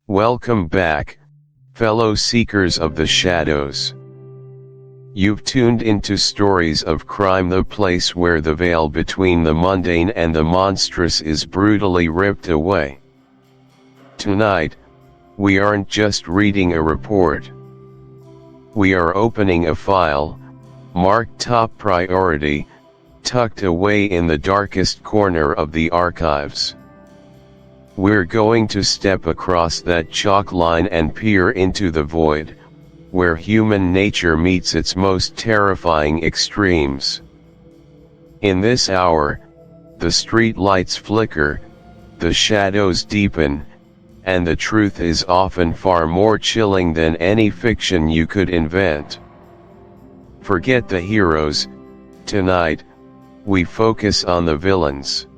Welcome back, fellow seekers of the shadows. You've tuned into Stories of Crime, the place where the veil between the mundane and the monstrous is brutally ripped away. Tonight, we aren't just reading a report. We are opening a file, marked top priority, tucked away in the darkest corner of the archives. We're going to step across that chalk line and peer into the void, where human nature meets its most terrifying extremes. In this hour, the street lights flicker, the shadows deepen, and the truth is often far more chilling than any fiction you could invent. Forget the heroes. Tonight, we focus on the villains.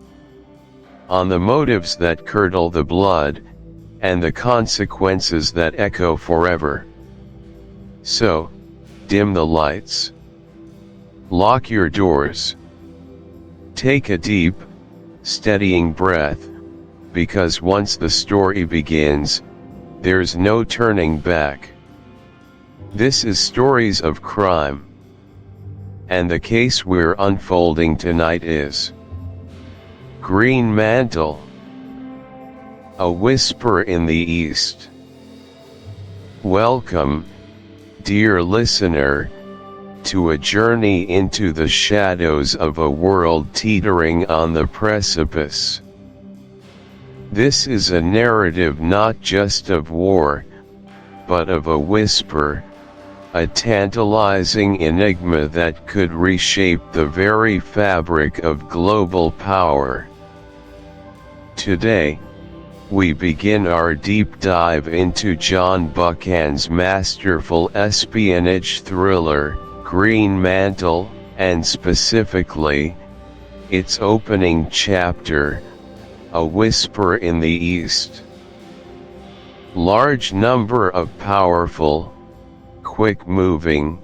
On the motives that curdle the blood, and the consequences that echo forever. So, dim the lights. Lock your doors. Take a deep, steadying breath, because once the story begins, there's no turning back. This is Stories of Crime. And the case we're unfolding tonight is Greenmantle, a whisper in the East. Welcome, dear listener, to a journey into the shadows of a world teetering on the precipice. This is a narrative not just of war, but of a whisper, a tantalizing enigma that could reshape the very fabric of global power. Today, we begin our deep dive into John Buchan's masterful espionage thriller, Greenmantle, and specifically, its opening chapter, A Whisper in the East. Large number of powerful, quick-moving,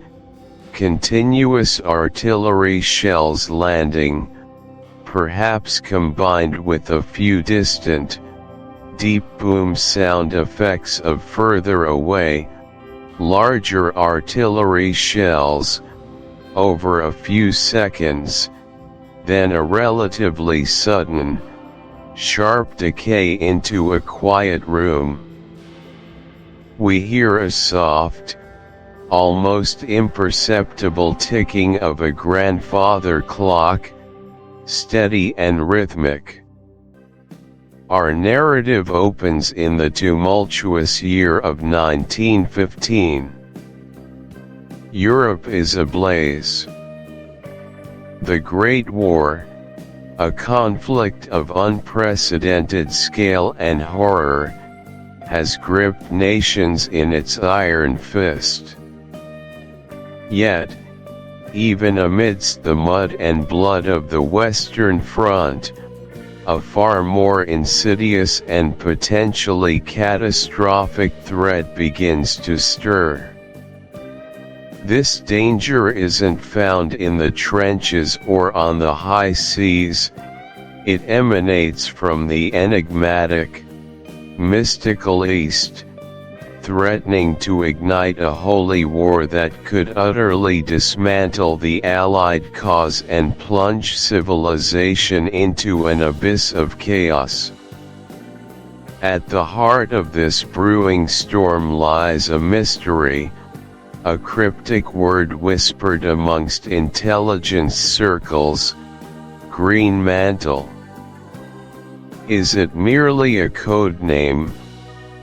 continuous artillery shells landing, perhaps combined with a few distant, deep boom sound effects of further away, larger artillery shells, over a few seconds, then a relatively sudden, sharp decay into a quiet room. We hear a soft, almost imperceptible ticking of a grandfather clock, steady and rhythmic. Our narrative opens in the tumultuous year of 1915. Europe is ablaze. The Great War, a conflict of unprecedented scale and horror, has gripped nations in its iron fist. Yet, even amidst the mud and blood of the Western Front, a far more insidious and potentially catastrophic threat begins to stir. This danger isn't found in the trenches or on the high seas, it emanates from the enigmatic, mystical East, threatening to ignite a holy war that could utterly dismantle the Allied cause and plunge civilization into an abyss of chaos. At the heart of this brewing storm lies a mystery, a cryptic word whispered amongst intelligence circles: Greenmantle. Is it merely a code name?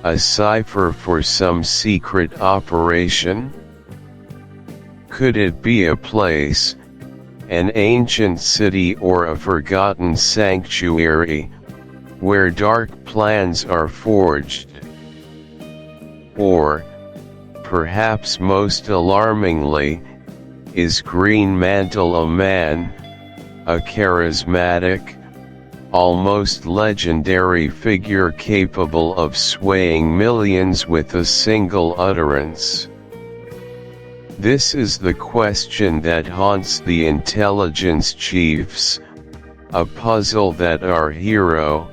A cipher for some secret operation? Could it be a place, an ancient city or a forgotten sanctuary, where dark plans are forged? Or, perhaps most alarmingly, is Greenmantle a man, a charismatic, almost legendary figure capable of swaying millions with a single utterance? This is the question that haunts the intelligence chiefs, a puzzle that our hero,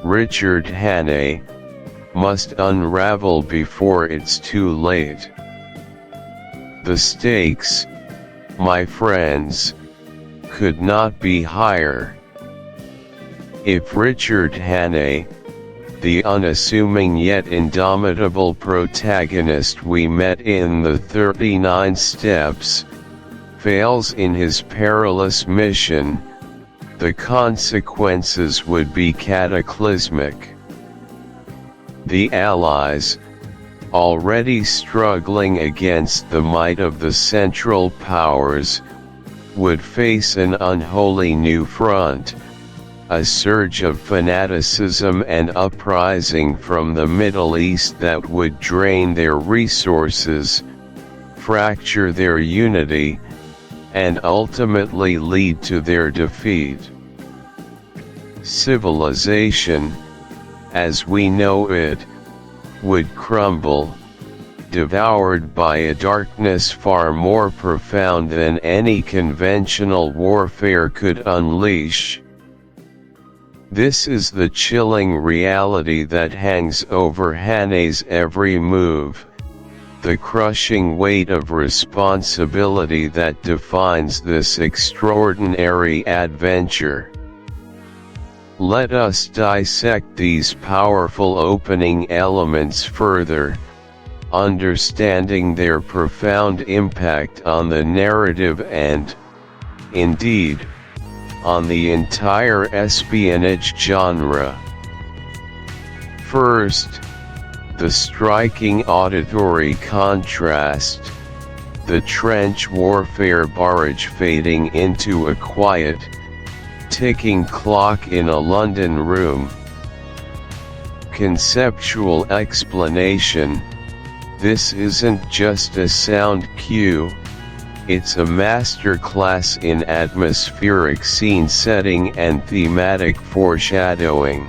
Richard Hannay, must unravel before it's too late. The stakes, my friends, could not be higher. If Richard Hannay, the unassuming yet indomitable protagonist we met in the 39 Steps, fails in his perilous mission, the consequences would be cataclysmic. The Allies, already struggling against the might of the Central Powers, would face an unholy new front, a surge of fanaticism and uprising from the Middle East that would drain their resources, fracture their unity, and ultimately lead to their defeat. Civilization, as we know it, would crumble, devoured by a darkness far more profound than any conventional warfare could unleash. This is the chilling reality that hangs over Hannay's every move, the crushing weight of responsibility that defines this extraordinary adventure. Let us dissect these powerful opening elements further, understanding their profound impact on the narrative and, indeed, on the entire espionage genre. First, the striking auditory contrast, the trench warfare barrage fading into a quiet, ticking clock in a London room. Conceptual explanation: this isn't just a sound cue, it's a masterclass in atmospheric scene setting and thematic foreshadowing.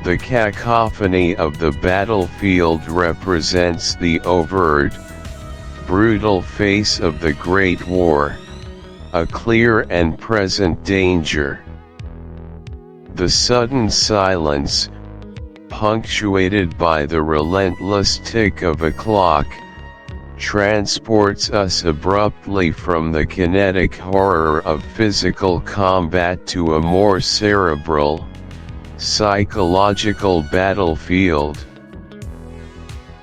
The cacophony of the battlefield represents the overt, brutal face of the Great War, a clear and present danger. The sudden silence, punctuated by the relentless tick of a clock, transports us abruptly from the kinetic horror of physical combat to a more cerebral, psychological battlefield.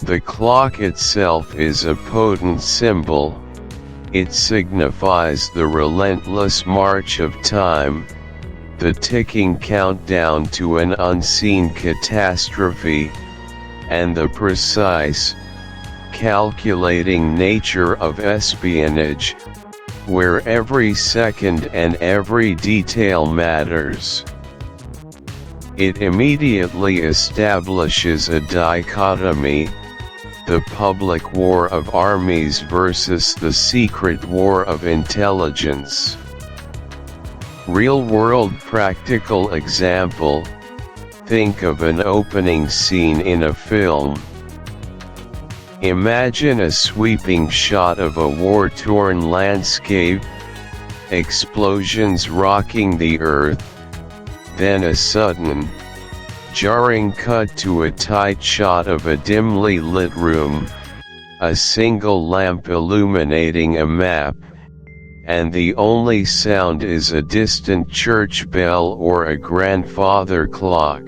The clock itself is a potent symbol. It signifies the relentless march of time, the ticking countdown to an unseen catastrophe, and the precise, calculating nature of espionage, where every second and every detail matters. It immediately establishes a dichotomy: the public war of armies versus the secret war of intelligence. Real-world practical example: think of an opening scene in a film. Imagine a sweeping shot of a war-torn landscape, explosions rocking the earth, then a sudden, jarring cut to a tight shot of a dimly lit room, a single lamp illuminating a map, and the only sound is a distant church bell or a grandfather clock.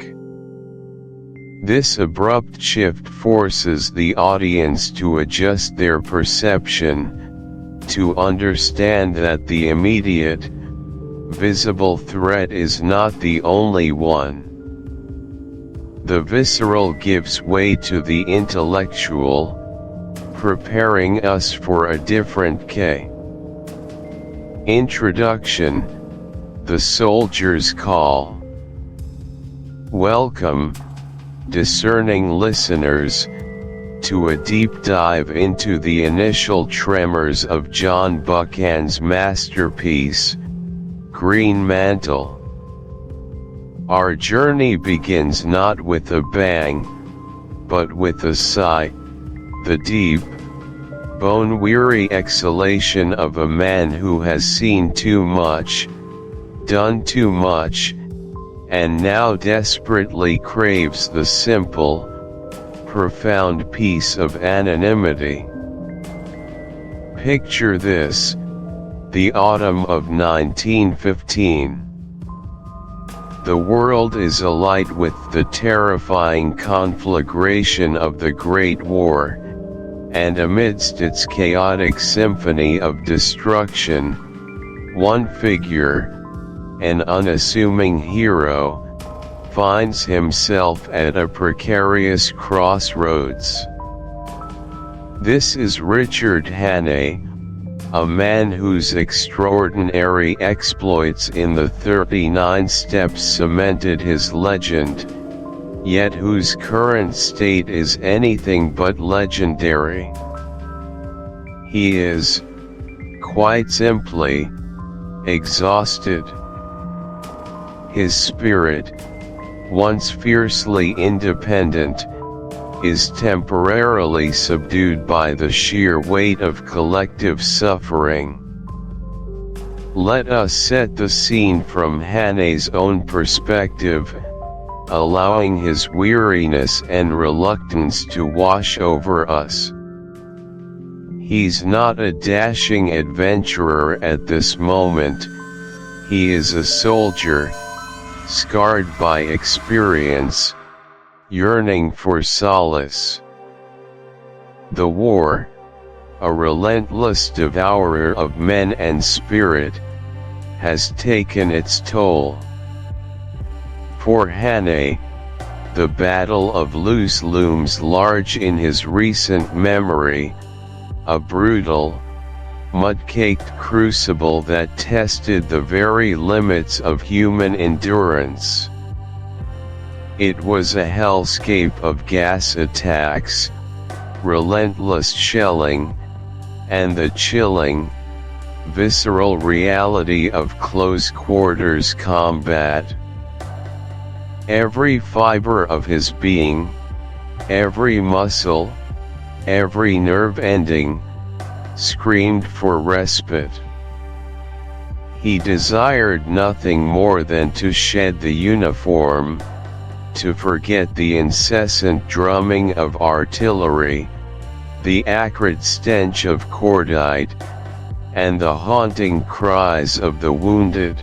This abrupt shift forces the audience to adjust their perception, to understand that the immediate, visible threat is not the only one. The visceral gives way to the intellectual, preparing us for a different K. Introduction: The Soldier's Call. Welcome, discerning listeners, to a deep dive into the initial tremors of John Buchan's masterpiece, Greenmantle. Our journey begins not with a bang, but with a sigh, the deep, bone-weary exhalation of a man who has seen too much, done too much, and now desperately craves the simple, profound peace of anonymity. Picture this, the autumn of 1915. The world is alight with the terrifying conflagration of the Great War, and amidst its chaotic symphony of destruction, one figure, an unassuming hero, finds himself at a precarious crossroads. This is Richard Hannay, a man whose extraordinary exploits in the 39 Steps cemented his legend, yet whose current state is anything but legendary. He is, quite simply, exhausted. His spirit, once fiercely independent, is temporarily subdued by the sheer weight of collective suffering. Let us set the scene from Hannay's own perspective, allowing his weariness and reluctance to wash over us. He's not a dashing adventurer at this moment. He is a soldier, scarred by experience, yearning for solace. The war, a relentless devourer of men and spirit, has taken its toll. For Hannay, the Battle of Loos looms large in his recent memory, a brutal, mud-caked crucible that tested the very limits of human endurance. It was a hellscape of gas attacks, relentless shelling, and the chilling, visceral reality of close-quarters combat. Every fiber of his being, every muscle, every nerve ending, screamed for respite. He desired nothing more than to shed the uniform, to forget the incessant drumming of artillery, the acrid stench of cordite, and the haunting cries of the wounded.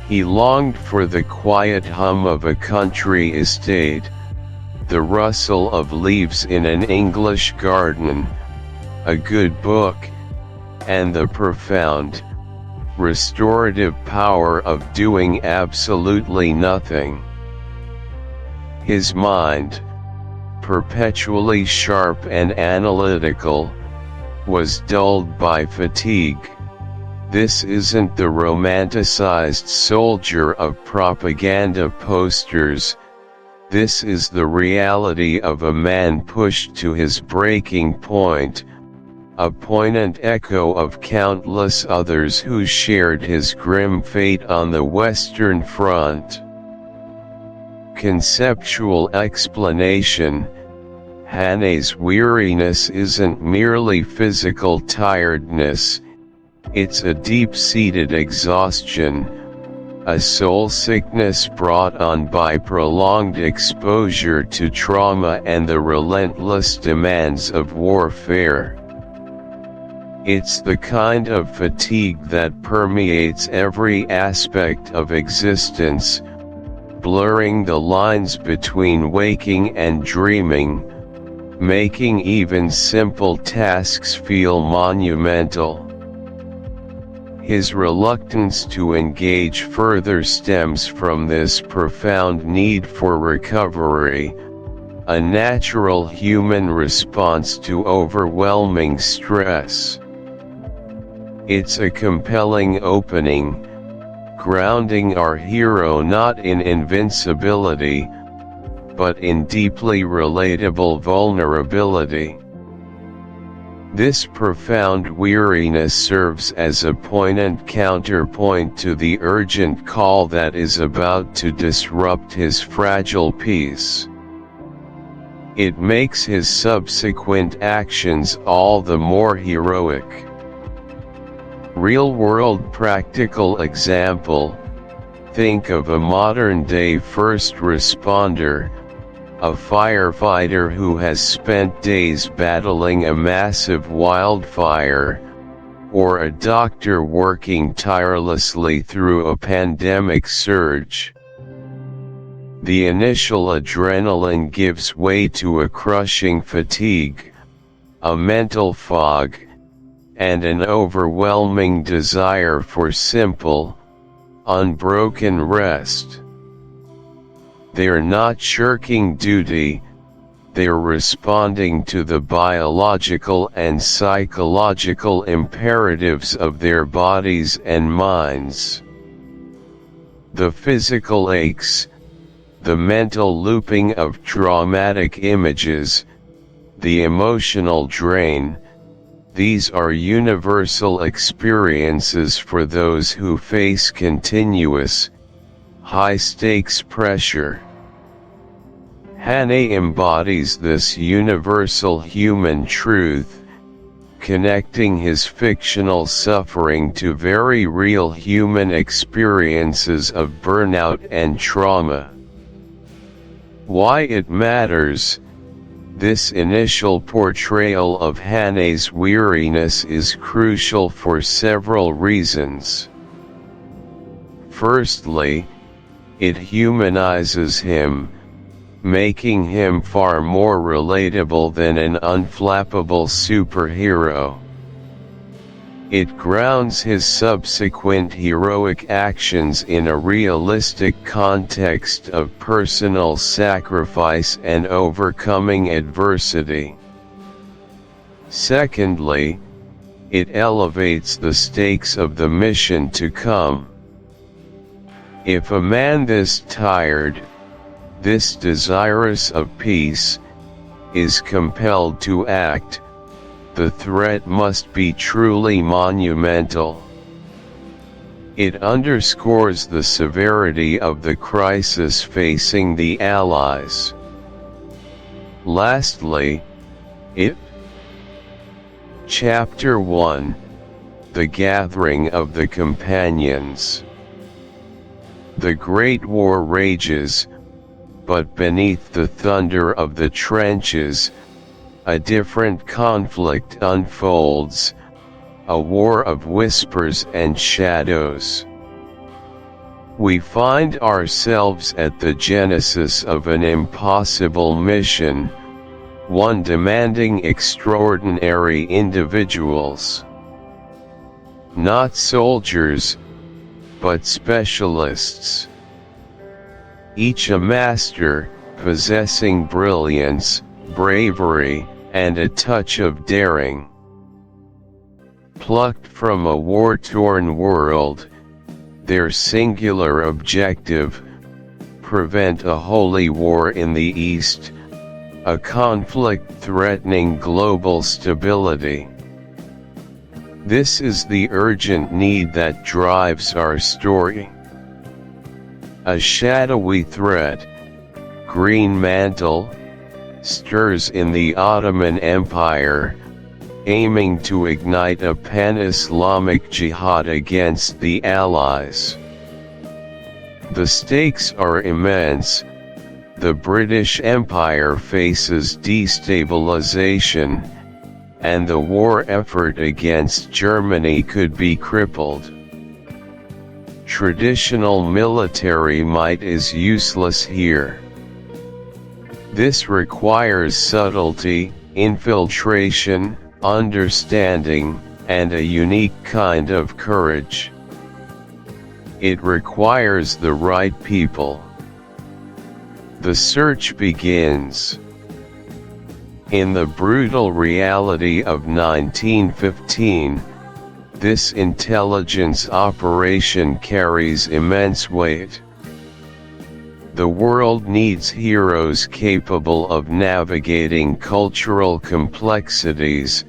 He longed for the quiet hum of a country estate, the rustle of leaves in an English garden, a good book, and the profound, restorative power of doing absolutely nothing. His mind, perpetually sharp and analytical, was dulled by fatigue. This isn't the romanticized soldier of propaganda posters. This is the reality of a man pushed to his breaking point, a poignant echo of countless others who shared his grim fate on the Western Front. Conceptual explanation: Hannay's weariness isn't merely physical tiredness, it's a deep-seated exhaustion, a soul sickness brought on by prolonged exposure to trauma and the relentless demands of warfare. It's the kind of fatigue that permeates every aspect of existence, blurring the lines between waking and dreaming, making even simple tasks feel monumental. His reluctance to engage further stems from this profound need for recovery, a natural human response to overwhelming stress. It's a compelling opening, grounding our hero not in invincibility, but in deeply relatable vulnerability. This profound weariness serves as a poignant counterpoint to the urgent call that is about to disrupt his fragile peace. It makes his subsequent actions all the more heroic. Real-world practical example: Think of a modern-day first responder, a firefighter who has spent days battling a massive wildfire, or a doctor working tirelessly through a pandemic surge. The initial adrenaline gives way to a crushing fatigue, a mental fog, and an overwhelming desire for simple, unbroken rest. They're not shirking duty, they're responding to the biological and psychological imperatives of their bodies and minds. The physical aches, the mental looping of traumatic images, the emotional drain, these are universal experiences for those who face continuous, high-stakes pressure. Hannay embodies this universal human truth, connecting his fictional suffering to very real human experiences of burnout and trauma. Why it matters? This initial portrayal of Hannay's weariness is crucial for several reasons. Firstly, it humanizes him, making him far more relatable than an unflappable superhero. It grounds his subsequent heroic actions in a realistic context of personal sacrifice and overcoming adversity. Secondly, it elevates the stakes of the mission to come. If a man this tired, this desirous of peace, is compelled to act, the threat must be truly monumental. It underscores the severity of the crisis facing the Allies. Lastly, Chapter 1, The Gathering of the Companions. The Great War rages, but beneath the thunder of the trenches, a different conflict unfolds, a war of whispers and shadows. We find ourselves at the genesis of an impossible mission, one demanding extraordinary individuals. Not soldiers, but specialists. Each a master, possessing brilliance, bravery, and a touch of daring. Plucked from a war-torn world, their singular objective, prevent a holy war in the East, a conflict threatening global stability. This is the urgent need that drives our story. A shadowy threat, Greenmantle, stirs in the Ottoman Empire, aiming to ignite a pan-Islamic jihad against the Allies. The stakes are immense. The British Empire faces destabilization, and the war effort against Germany could be crippled. Traditional military might is useless here. This requires subtlety, infiltration, understanding, and a unique kind of courage. It requires the right people. The search begins. In the brutal reality of 1915, this intelligence operation carries immense weight. The world needs heroes capable of navigating cultural complexities,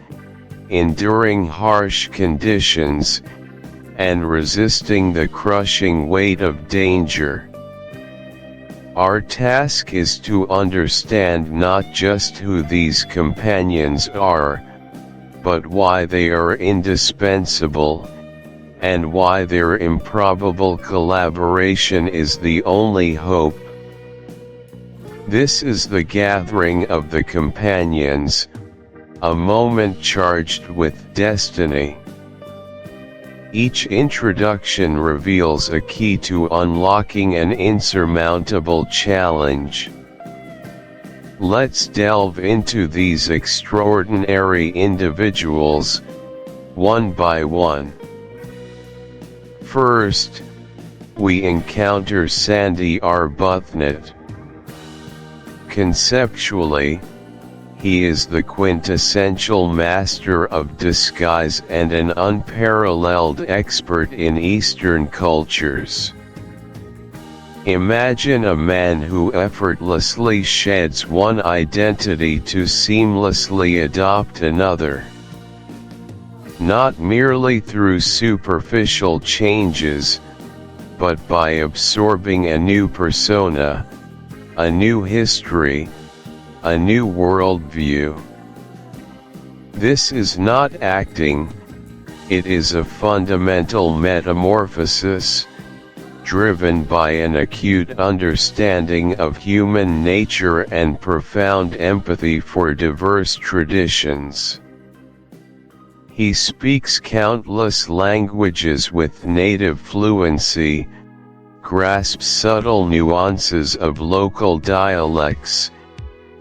enduring harsh conditions, and resisting the crushing weight of danger. Our task is to understand not just who these companions are, but why they are indispensable, and why their improbable collaboration is the only hope. This is the gathering of the companions, a moment charged with destiny. Each introduction reveals a key to unlocking an insurmountable challenge. Let's delve into these extraordinary individuals, one by one. First, we encounter Sandy Arbuthnot. Conceptually, he is the quintessential master of disguise and an unparalleled expert in Eastern cultures. Imagine a man who effortlessly sheds one identity to seamlessly adopt another. Not merely through superficial changes, but by absorbing a new persona, a new history, a new worldview. This is not acting, it is a fundamental metamorphosis, driven by an acute understanding of human nature and profound empathy for diverse traditions. He speaks countless languages with native fluency, grasps subtle nuances of local dialects,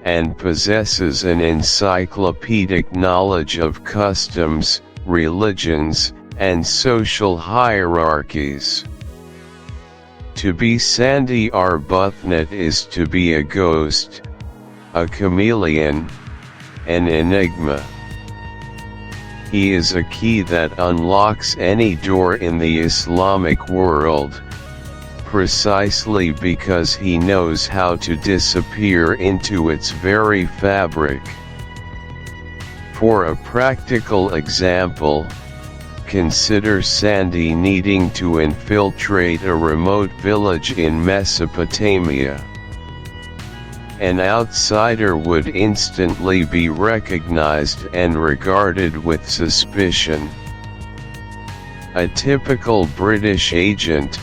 and possesses an encyclopedic knowledge of customs, religions, and social hierarchies. To be Sandy Arbuthnot is to be a ghost, a chameleon, an enigma. He is a key that unlocks any door in the Islamic world, precisely because he knows how to disappear into its very fabric. For a practical example, consider Sandy needing to infiltrate a remote village in Mesopotamia. An outsider would instantly be recognized and regarded with suspicion. A typical British agent,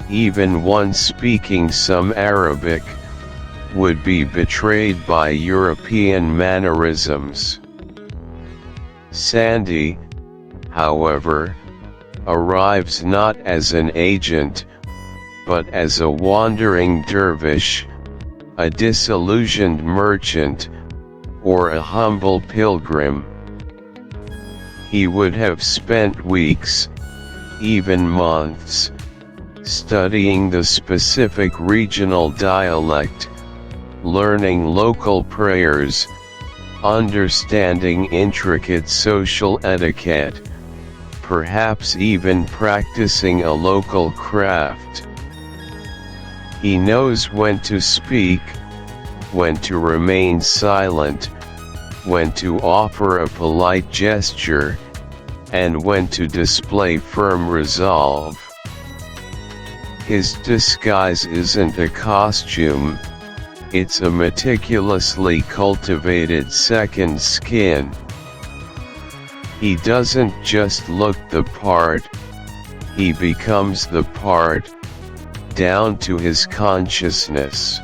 even one speaking some Arabic, would be betrayed by European mannerisms. Sandy, however, arrives not as an agent, but as a wandering dervish, a disillusioned merchant, or a humble pilgrim. He would have spent weeks, even months, studying the specific regional dialect, learning local prayers, understanding intricate social etiquette, perhaps even practicing a local craft. He knows when to speak, when to remain silent, when to offer a polite gesture, and when to display firm resolve. His disguise isn't a costume, it's a meticulously cultivated second skin. He doesn't just look the part, he becomes the part, down to his consciousness.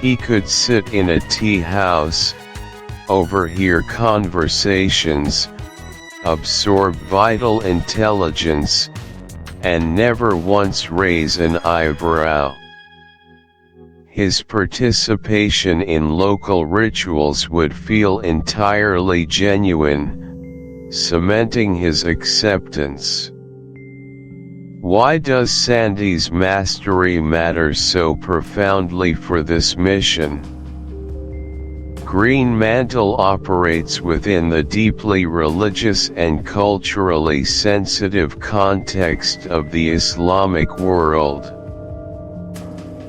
He could sit in a tea house, overhear conversations, absorb vital intelligence, and never once raise an eyebrow. His participation in local rituals would feel entirely genuine, cementing his acceptance. Why does Sandy's mastery matter so profoundly for this mission? Greenmantle operates within the deeply religious and culturally sensitive context of the Islamic world.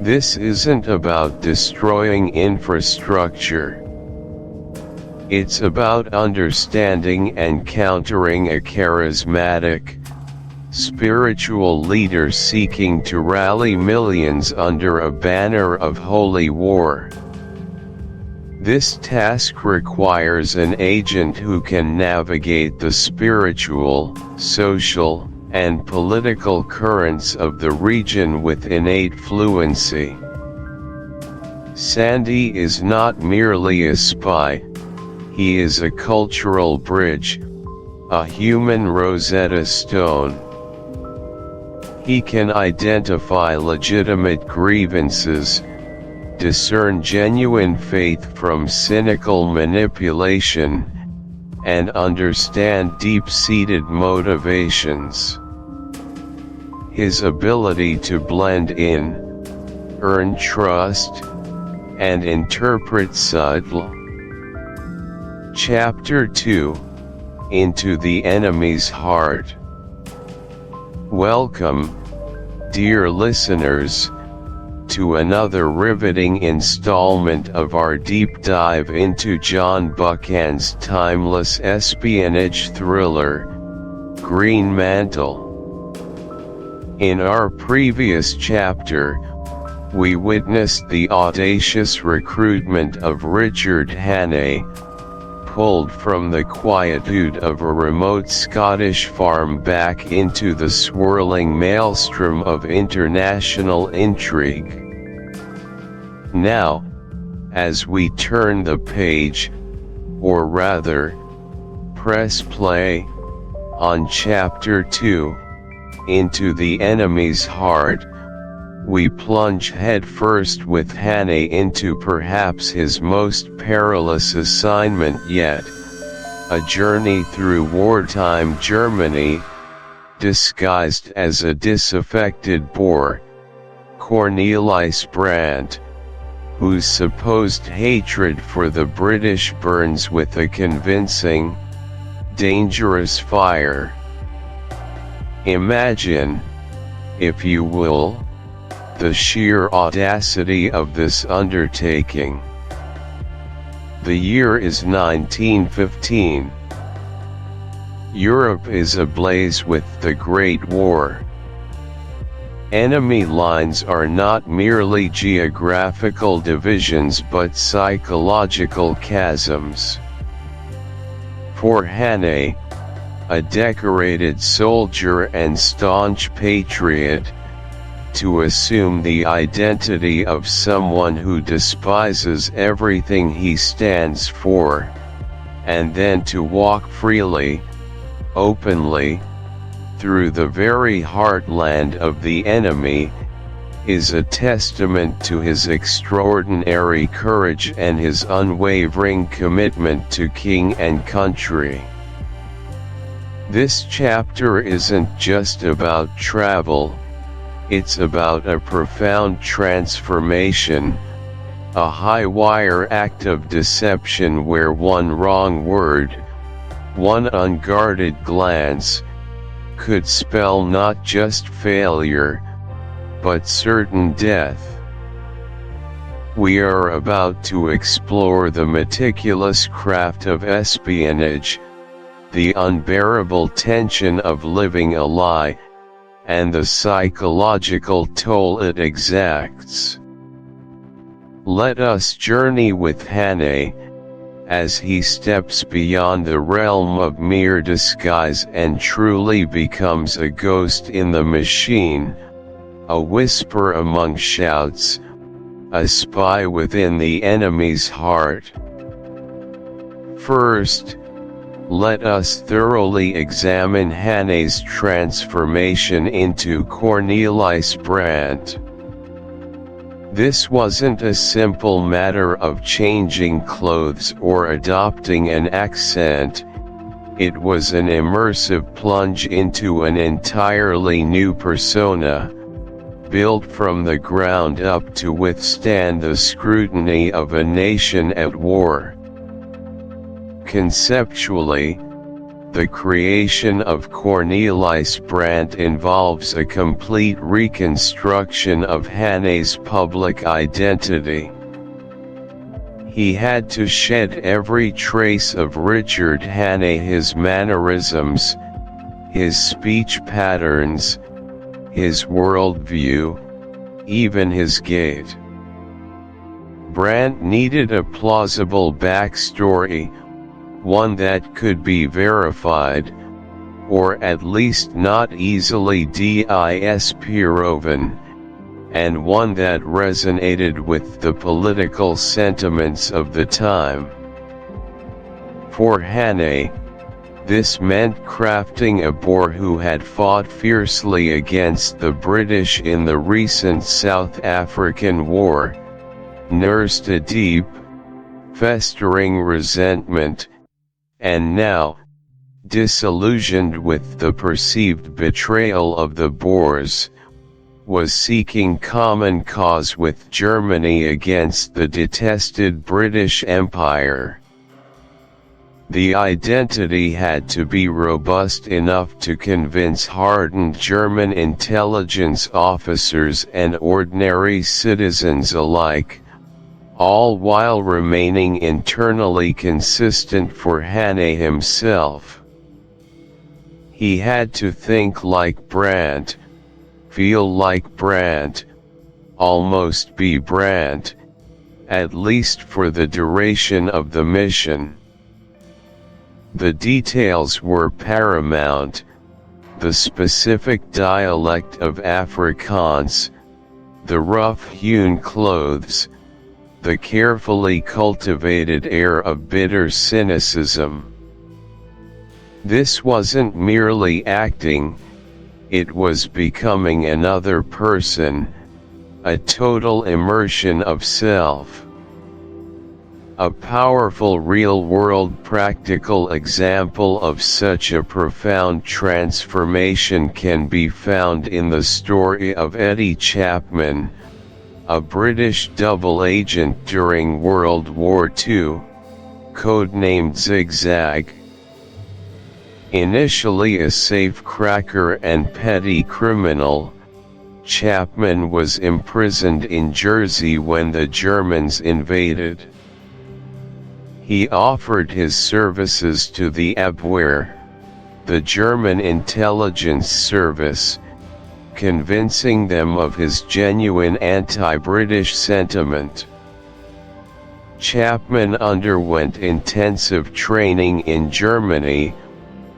This isn't about destroying infrastructure. It's about understanding and countering a charismatic, spiritual leader seeking to rally millions under a banner of holy war. This task requires an agent who can navigate the spiritual, social, and political currents of the region with innate fluency. Sandy is not merely a spy, he is a cultural bridge, a human Rosetta Stone. He can identify legitimate grievances, discern genuine faith from cynical manipulation, and understand deep-seated motivations. His ability to blend in, earn trust, and interpret subtle. Chapter 2: Into the Enemy's Heart. Welcome, dear listeners, to another riveting installment of our deep dive into John Buchan's timeless espionage thriller, Greenmantle. In our previous chapter, we witnessed the audacious recruitment of Richard Hannay, pulled from the quietude of a remote Scottish farm back into the swirling maelstrom of international intrigue. Now, as we turn the page, or rather, press play, on Chapter 2, Into the Enemy's Heart, we plunge headfirst with Hannay into perhaps his most perilous assignment yet, a journey through wartime Germany, disguised as a disaffected Boer, Cornelis Brandt, whose supposed hatred for the British burns with a convincing, dangerous fire. Imagine, if you will, the sheer audacity of this undertaking. The year is 1915. Europe is ablaze with the Great War. Enemy lines are not merely geographical divisions but psychological chasms. For Hannay, a decorated soldier and staunch patriot, to assume the identity of someone who despises everything he stands for, and then to walk freely, openly, through the very heartland of the enemy, is a testament to his extraordinary courage and his unwavering commitment to king and country. This chapter isn't just about travel, it's about a profound transformation, a high-wire act of deception where one wrong word, one unguarded glance, could spell not just failure, but certain death. We are about to explore the meticulous craft of espionage, the unbearable tension of living a lie, and the psychological toll it exacts. Let us journey with Hannay, as he steps beyond the realm of mere disguise and truly becomes a ghost in the machine, a whisper among shouts, a spy within the enemy's heart. First, let us thoroughly examine Hannay's transformation into Cornelis Brandt. This wasn't a simple matter of changing clothes or adopting an accent, it was an immersive plunge into an entirely new persona, built from the ground up to withstand the scrutiny of a nation at war. Conceptually, the creation of Cornelis Brandt involves a complete reconstruction of Hannay's public identity. He had to shed every trace of Richard Hannay, his mannerisms, his speech patterns, his worldview, even his gait. Brandt needed a plausible backstory, one that could be verified, or at least not easily disproven, and one that resonated with the political sentiments of the time. For Hannay, this meant crafting a Boer who had fought fiercely against the British in the recent South African War, nursed a deep, festering resentment, and now, disillusioned with the perceived betrayal of the Boers, was seeking common cause with Germany against the detested British Empire. The identity had to be robust enough to convince hardened German intelligence officers and ordinary citizens alike, all while remaining internally consistent for Hannay himself. He had to think like Brandt, feel like Brandt, almost be Brandt, at least for the duration of the mission. The details were paramount: the specific dialect of Afrikaans, the rough-hewn clothes, the carefully cultivated air of bitter cynicism. This wasn't merely acting, it was becoming another person, a total immersion of self. A powerful real-world practical example of such a profound transformation can be found in the story of Eddie Chapman, a British double agent during World War II, codenamed Zigzag. Initially a safecracker and petty criminal, Chapman was imprisoned in Jersey when the Germans invaded. He offered his services to the Abwehr, the German intelligence service, convincing them of his genuine anti-British sentiment. Chapman underwent intensive training in Germany,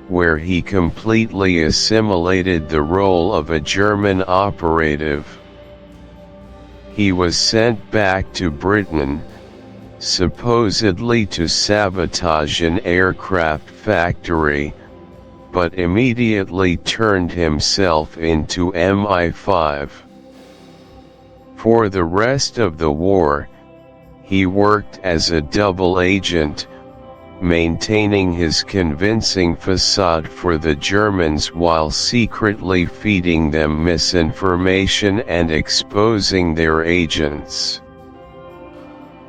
where he completely assimilated the role of a German operative. He was sent back to Britain, supposedly to sabotage an aircraft factory, but immediately turned himself into MI5. For the rest of the war, he worked as a double agent, maintaining his convincing facade for the Germans while secretly feeding them misinformation and exposing their agents.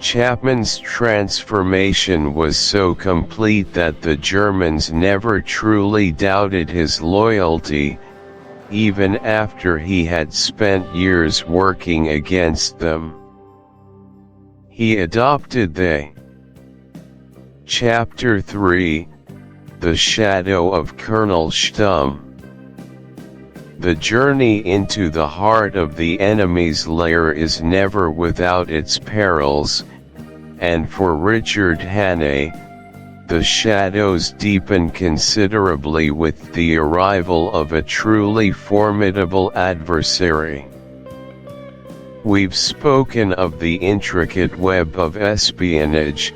Chapman's transformation was so complete that the Germans never truly doubted his loyalty, even after he had spent years working against them. He adopted the Chapter 3, The Shadow of Colonel Stumm. The journey into the heart of the enemy's lair is never without its perils, and for Richard Hannay, the shadows deepen considerably with the arrival of a truly formidable adversary. We've spoken of the intricate web of espionage,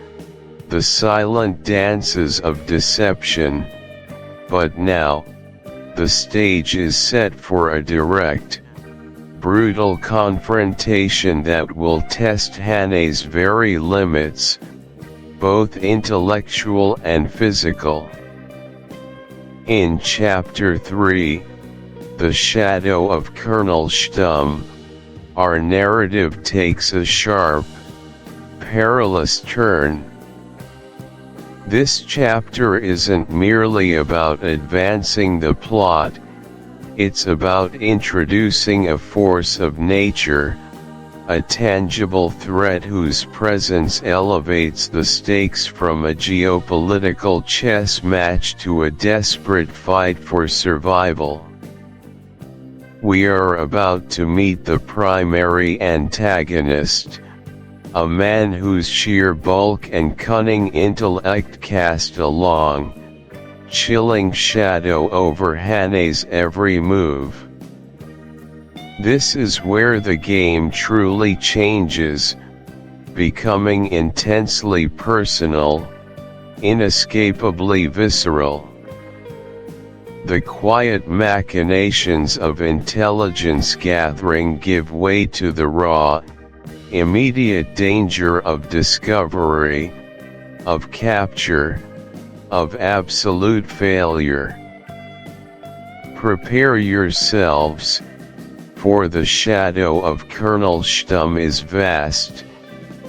the silent dances of deception, but now, the stage is set for a direct, brutal confrontation that will test Hannay's very limits, both intellectual and physical. In Chapter 3, The Shadow of Colonel Stumm, our narrative takes a sharp, perilous turn. This chapter isn't merely about advancing the plot, it's about introducing a force of nature, a tangible threat whose presence elevates the stakes from a geopolitical chess match to a desperate fight for survival. We are about to meet the primary antagonist, a man whose sheer bulk and cunning intellect cast a long, chilling shadow over Hannay's every move. This is where the game truly changes, becoming intensely personal, inescapably visceral. The quiet machinations of intelligence gathering give way to the raw, immediate danger of discovery, of capture, of absolute failure. Prepare yourselves, for the shadow of Colonel Stumm is vast,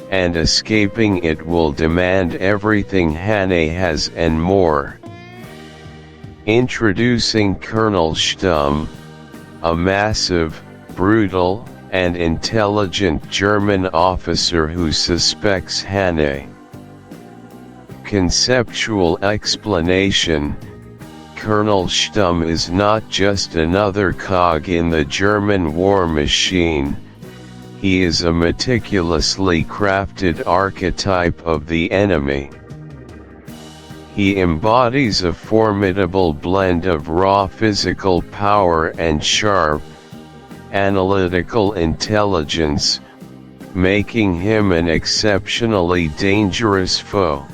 and escaping it will demand everything Hannay has and more. Introducing Colonel Stumm, a massive, brutal, and intelligent German officer who suspects Hannay. Conceptual explanation: Colonel Stumm is not just another cog in the German war machine, he is a meticulously crafted archetype of the enemy. He embodies a formidable blend of raw physical power and sharp, analytical intelligence, making him an exceptionally dangerous foe.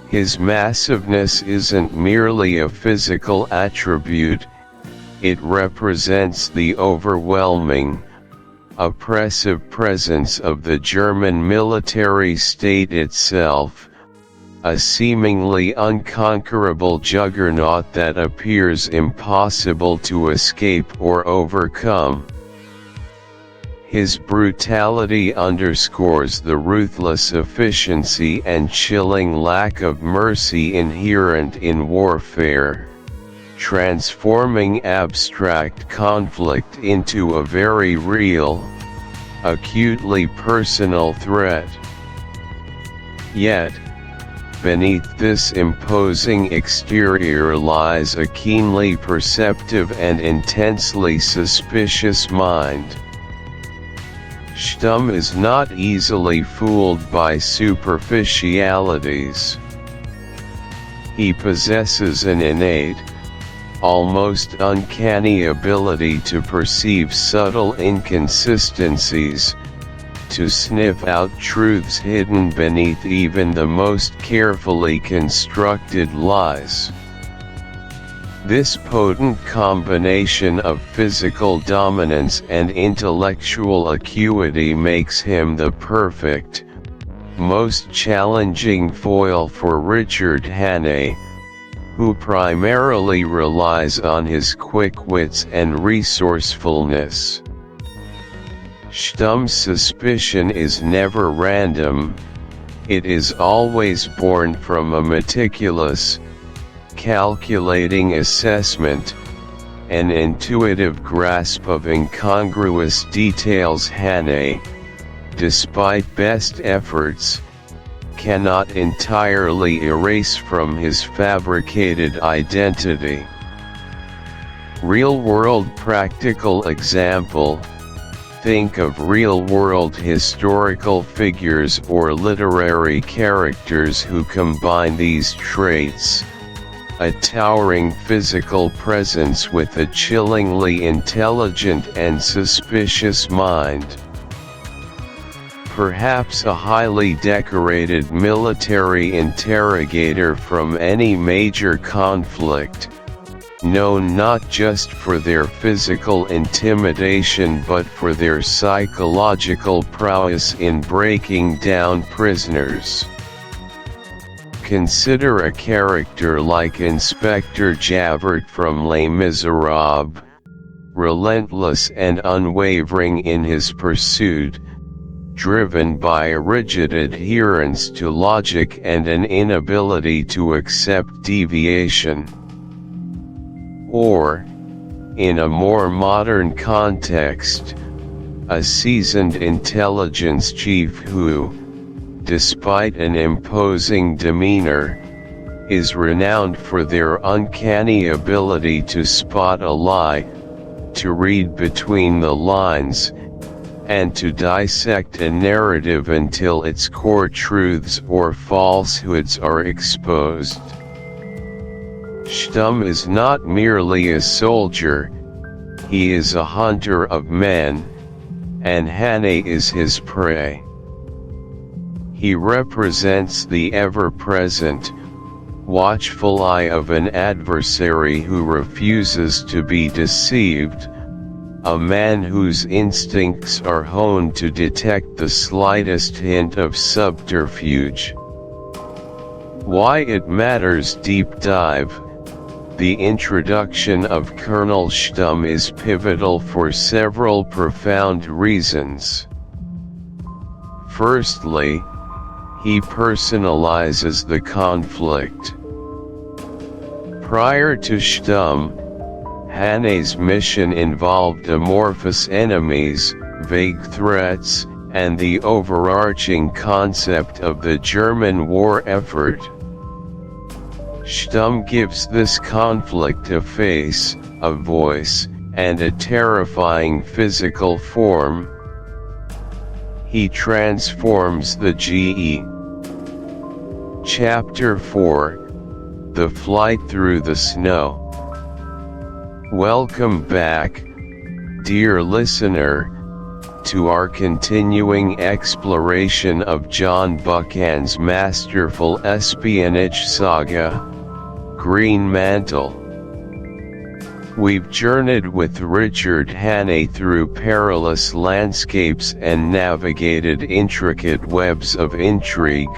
His massiveness isn't merely a physical attribute, it represents the overwhelming, oppressive presence of the German military state itself, a seemingly unconquerable juggernaut that appears impossible to escape or overcome. His brutality underscores the ruthless efficiency and chilling lack of mercy inherent in warfare, transforming abstract conflict into a very real, acutely personal threat. Yet, beneath this imposing exterior lies a keenly perceptive and intensely suspicious mind. Stumm is not easily fooled by superficialities. He possesses an innate, almost uncanny ability to perceive subtle inconsistencies, to sniff out truths hidden beneath even the most carefully constructed lies. This potent combination of physical dominance and intellectual acuity makes him the perfect, most challenging foil for Richard Hannay, who primarily relies on his quick wits and resourcefulness. Stumm's suspicion is never random, it is always born from a meticulous, calculating assessment, an intuitive grasp of incongruous details Hannay, despite best efforts, cannot entirely erase from his fabricated identity. Real-world practical example: think of real-world historical figures or literary characters who combine these traits, a towering physical presence with a chillingly intelligent and suspicious mind. Perhaps a highly decorated military interrogator from any major conflict, known not just for their physical intimidation but for their psychological prowess in breaking down prisoners. Consider a character like Inspector Javert from Les Miserables, relentless and unwavering in his pursuit, driven by a rigid adherence to logic and an inability to accept deviation. Or, in a more modern context, a seasoned intelligence chief who, despite an imposing demeanor, is renowned for their uncanny ability to spot a lie, to read between the lines, and to dissect a narrative until its core truths or falsehoods are exposed. Stumm is not merely a soldier, he is a hunter of men, and Hannay is his prey. He represents the ever-present, watchful eye of an adversary who refuses to be deceived, a man whose instincts are honed to detect the slightest hint of subterfuge. Why it matters deep dive. The introduction of Colonel Stumm is pivotal for several profound reasons. Firstly, he personalizes the conflict. Prior to Stumm, Hannay's mission involved amorphous enemies, vague threats, and the overarching concept of the German war effort. Stumm gives this conflict a face, a voice, and a terrifying physical form. He transforms the GE. Chapter 4: The Flight Through the Snow. Welcome back, dear listener, to our continuing exploration of John Buchan's masterful espionage saga, Greenmantle. We've journeyed with Richard Hannay through perilous landscapes and navigated intricate webs of intrigue.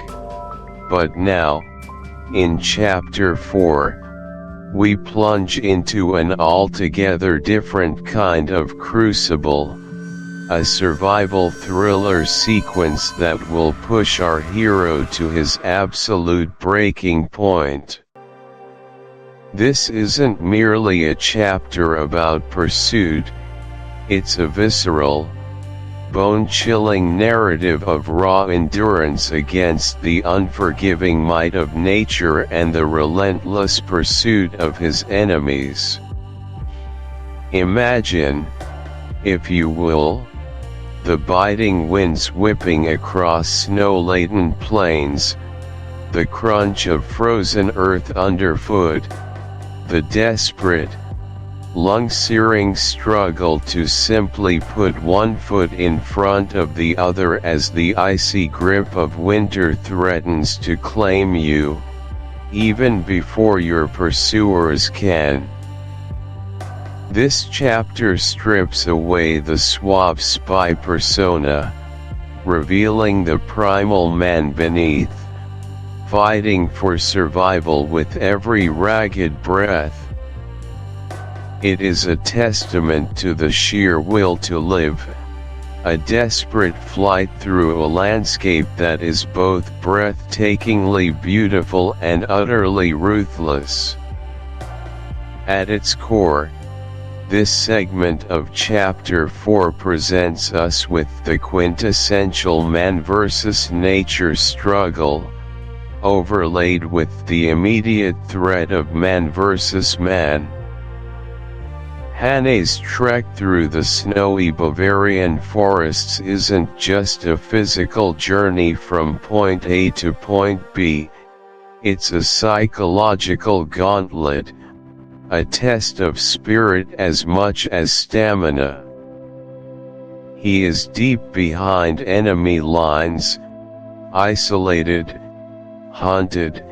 But now, in Chapter 4, we plunge into an altogether different kind of crucible, a survival thriller sequence that will push our hero to his absolute breaking point. This isn't merely a chapter about pursuit, it's a visceral, bone-chilling narrative of raw endurance against the unforgiving might of nature and the relentless pursuit of his enemies. Imagine, if you will, the biting winds whipping across snow-laden plains, the crunch of frozen earth underfoot, the desperate, lung-searing struggle to simply put one foot in front of the other as the icy grip of winter threatens to claim you, even before your pursuers can. This chapter strips away the suave spy persona, revealing the primal man beneath, fighting for survival with every ragged breath. It is a testament to the sheer will to live, a desperate flight through a landscape that is both breathtakingly beautiful and utterly ruthless. At its core, this segment of Chapter 4 presents us with the quintessential man versus nature struggle, overlaid with the immediate threat of man versus man. Hannay's trek through the snowy Bavarian forests isn't just a physical journey from point A to point B, it's a psychological gauntlet, a test of spirit as much as stamina. He is deep behind enemy lines, isolated, hunted,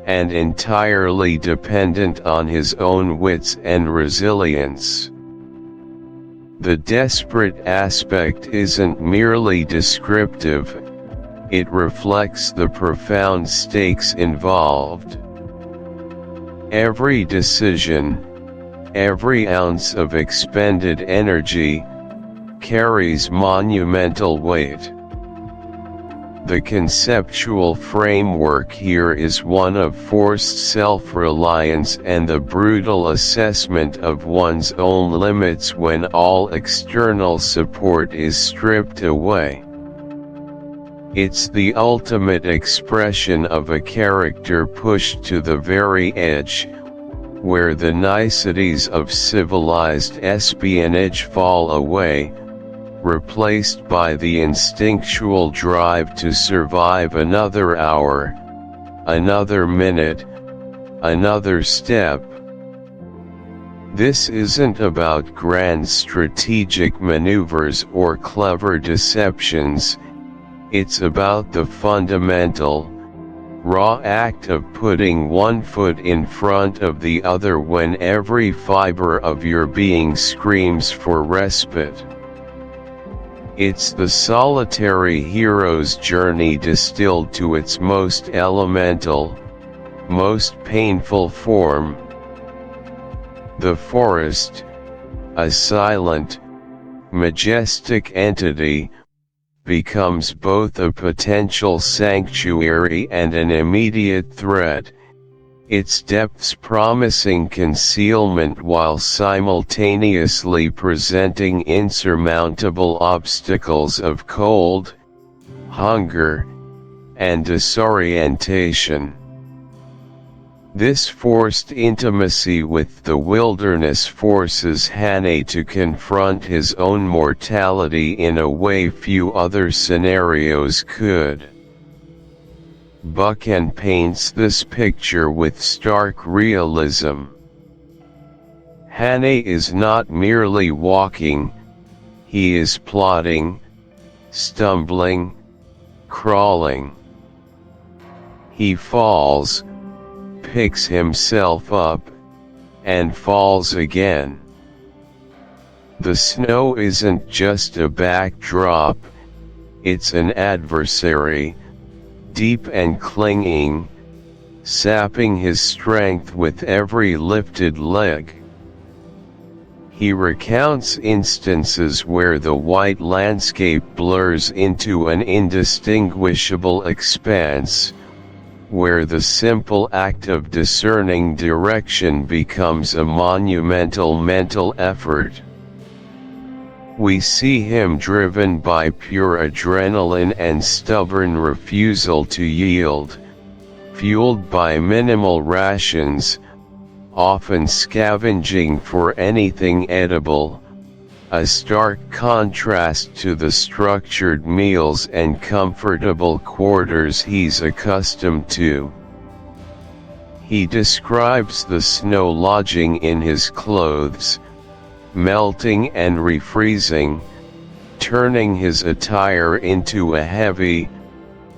and entirely dependent on his own wits and resilience. The desperate aspect isn't merely descriptive, it reflects the profound stakes involved. Every decision, every ounce of expended energy, carries monumental weight. The conceptual framework here is one of forced self-reliance and the brutal assessment of one's own limits when all external support is stripped away. It's the ultimate expression of a character pushed to the very edge, where the niceties of civilized espionage fall away, replaced by the instinctual drive to survive another hour, another minute, another step. This isn't about grand strategic maneuvers or clever deceptions, it's about the fundamental, raw act of putting one foot in front of the other when every fiber of your being screams for respite. It's the solitary hero's journey distilled to its most elemental, most painful form. The forest, a silent, majestic entity, becomes both a potential sanctuary and an immediate threat, its depths promising concealment while simultaneously presenting insurmountable obstacles of cold, hunger, and disorientation. This forced intimacy with the wilderness forces Hannay to confront his own mortality in a way few other scenarios could. Buchan paints this picture with stark realism. Hannay is not merely walking, he is plodding, stumbling, crawling. He falls, picks himself up, and falls again. The snow isn't just a backdrop, it's an adversary, deep and clinging, sapping his strength with every lifted leg. He recounts instances where the white landscape blurs into an indistinguishable expanse, where the simple act of discerning direction becomes a monumental mental effort. We see him driven by pure adrenaline and stubborn refusal to yield, fueled by minimal rations, often scavenging for anything edible, a stark contrast to the structured meals and comfortable quarters he's accustomed to. He describes the snow lodging in his clothes, melting and refreezing, turning his attire into a heavy,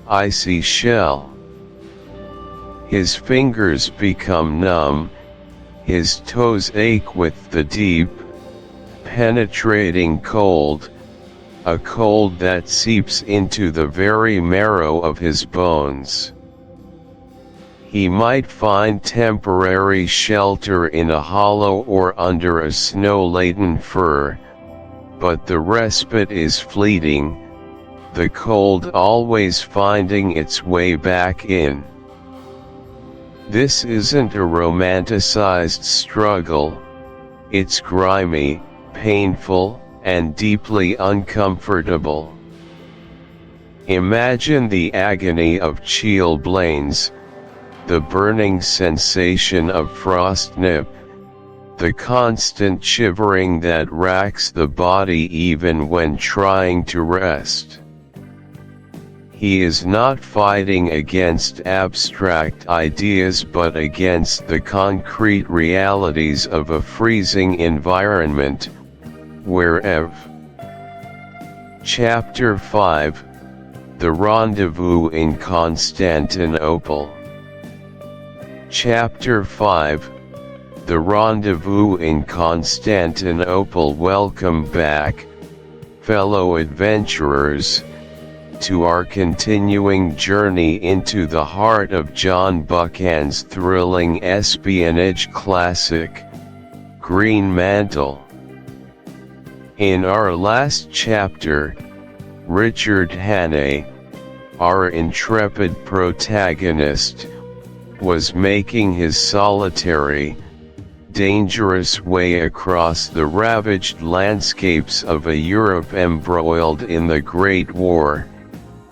icy shell. His fingers become numb, his toes ache with the deep, penetrating cold, a cold that seeps into the very marrow of his bones. He might find temporary shelter in a hollow or under a snow-laden fir, but the respite is fleeting, the cold always finding its way back in. This isn't a romanticized struggle, it's grimy, painful, and deeply uncomfortable. Imagine the agony of chilblains, the burning sensation of frostnip, the constant shivering that racks the body even when trying to rest. He is not fighting against abstract ideas but against the concrete realities of a freezing environment, wherever. Chapter 5 The Rendezvous in Constantinople. Chapter 5 The Rendezvous in Constantinople. Welcome back, fellow adventurers, to our continuing journey into the heart of John Buchan's thrilling espionage classic, Greenmantle. In our last chapter, Richard Hannay, our intrepid protagonist, was making his solitary, dangerous way across the ravaged landscapes of a Europe embroiled in the Great War,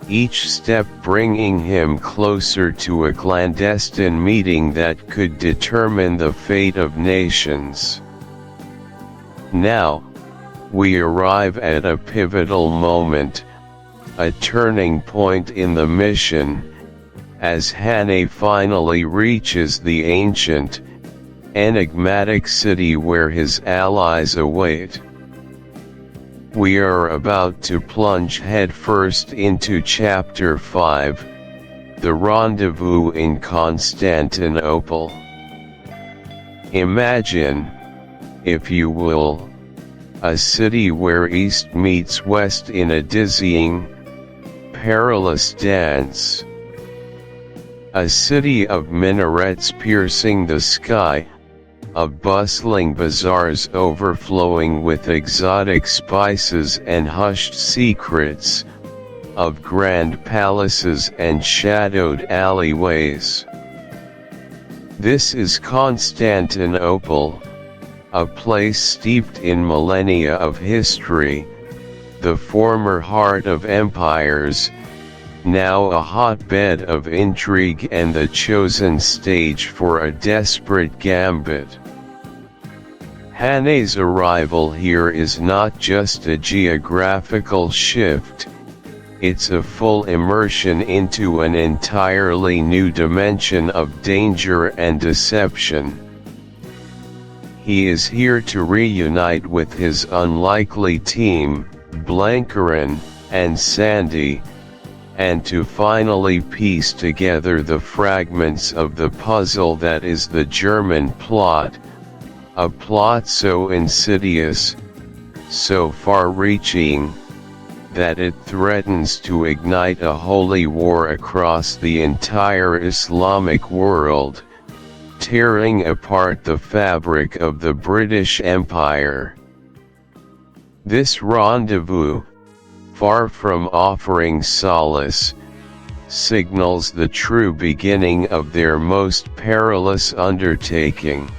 each step bringing him closer to a clandestine meeting that could determine the fate of nations. Now, we arrive at a pivotal moment, a turning point in the mission, as Hannay finally reaches the ancient, enigmatic city where his allies await. We are about to plunge headfirst into Chapter 5, The Rendezvous in Constantinople. Imagine, if you will, a city where East meets West in a dizzying, perilous dance. A city of minarets piercing the sky, of bustling bazaars overflowing with exotic spices and hushed secrets, of grand palaces and shadowed alleyways. This is Constantinople, a place steeped in millennia of history, the former heart of empires, now a hotbed of intrigue and the chosen stage for a desperate gambit. Hannay's arrival here is not just a geographical shift, it's a full immersion into an entirely new dimension of danger and deception. He is here to reunite with his unlikely team, Blancarin and Sandy, and to finally piece together the fragments of the puzzle that is the German plot, a plot so insidious, so far-reaching, that it threatens to ignite a holy war across the entire Islamic world, tearing apart the fabric of the British Empire. This rendezvous, far from offering solace, signals the true beginning of their most perilous undertaking.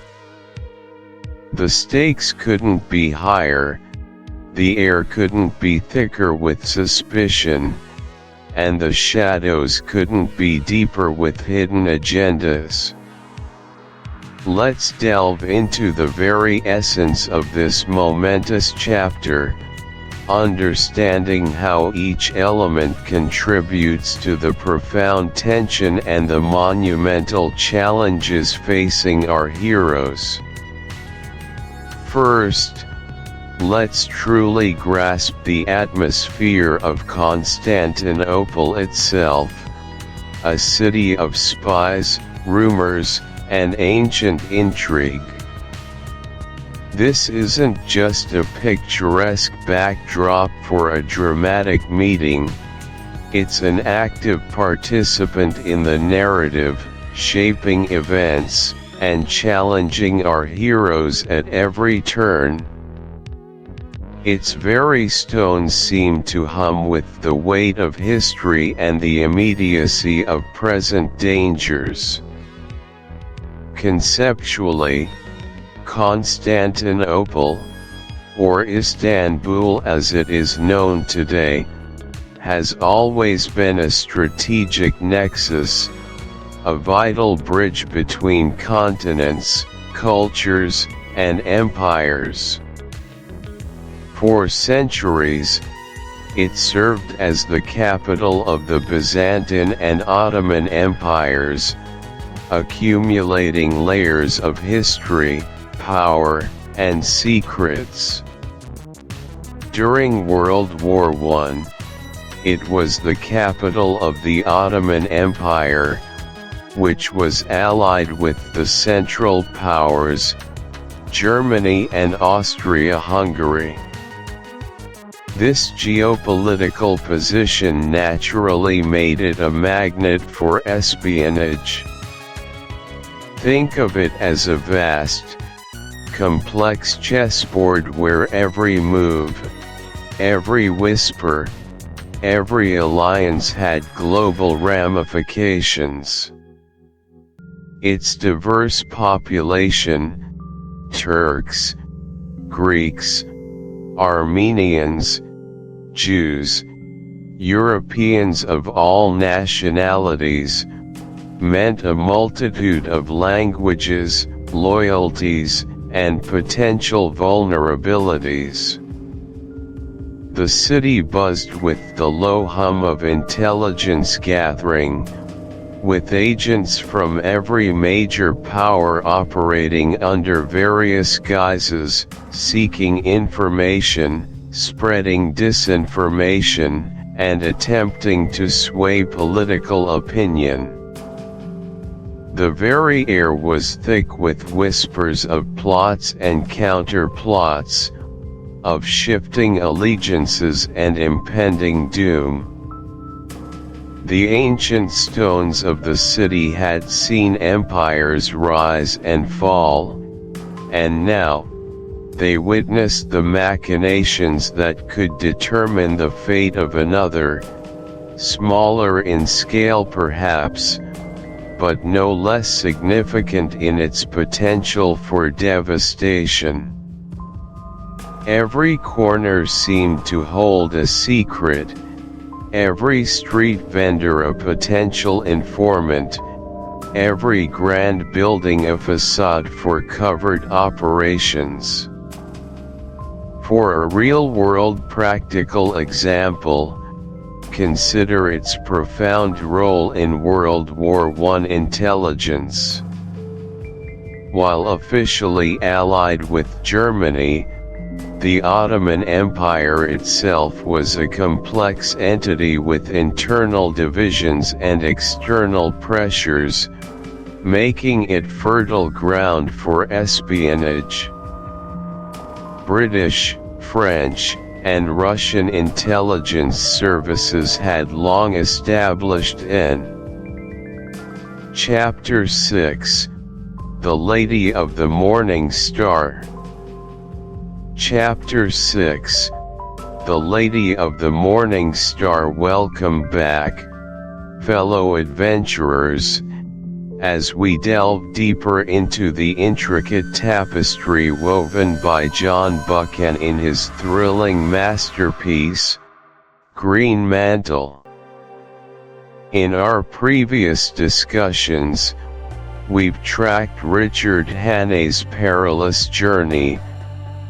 The stakes couldn't be higher, the air couldn't be thicker with suspicion, and the shadows couldn't be deeper with hidden agendas. Let's delve into the very essence of this momentous chapter, understanding how each element contributes to the profound tension and the monumental challenges facing our heroes. First, let's truly grasp the atmosphere of Constantinople itself, a city of spies, rumors, and ancient intrigue. This isn't just a picturesque backdrop for a dramatic meeting, it's an active participant in the narrative, shaping events, and challenging our heroes at every turn. Its very stones seem to hum with the weight of history and the immediacy of present dangers. Conceptually, Constantinople, or Istanbul as it is known today, has always been a strategic nexus, a vital bridge between continents, cultures, and empires. For centuries, it served as the capital of the Byzantine and Ottoman empires, accumulating layers of history, power, and secrets. During World War I, it was the capital of the Ottoman Empire, which was allied with the Central Powers, Germany and Austria-Hungary. This geopolitical position naturally made it a magnet for espionage. Think of it as a vast, complex chessboard where every move, every whisper, every alliance had global ramifications. Its diverse population, Turks, Greeks, Armenians, Jews, Europeans of all nationalities, meant a multitude of languages, loyalties, and potential vulnerabilities. The city buzzed with the low hum of intelligence gathering, with agents from every major power operating under various guises, seeking information, spreading disinformation, and attempting to sway political opinion. The very air was thick with whispers of plots and counterplots, of shifting allegiances and impending doom. The ancient stones of the city had seen empires rise and fall, and now, they witnessed the machinations that could determine the fate of another, smaller in scale perhaps, but no less significant in its potential for devastation. Every corner seemed to hold a secret, every street vendor a potential informant, every grand building a facade for covert operations. For a real-world practical example, consider its profound role in World War I intelligence. While officially allied with Germany, the Ottoman Empire itself was a complex entity with internal divisions and external pressures, making it fertile ground for espionage. British, French, and Russian intelligence services had long established in Chapter 6, The Lady of the Morning Star. Chapter 6, The Lady of the Morning Star. Welcome back, fellow adventurers, as we delve deeper into the intricate tapestry woven by John Buchan in his thrilling masterpiece, Greenmantle. In our previous discussions, we've tracked Richard Hannay's perilous journey,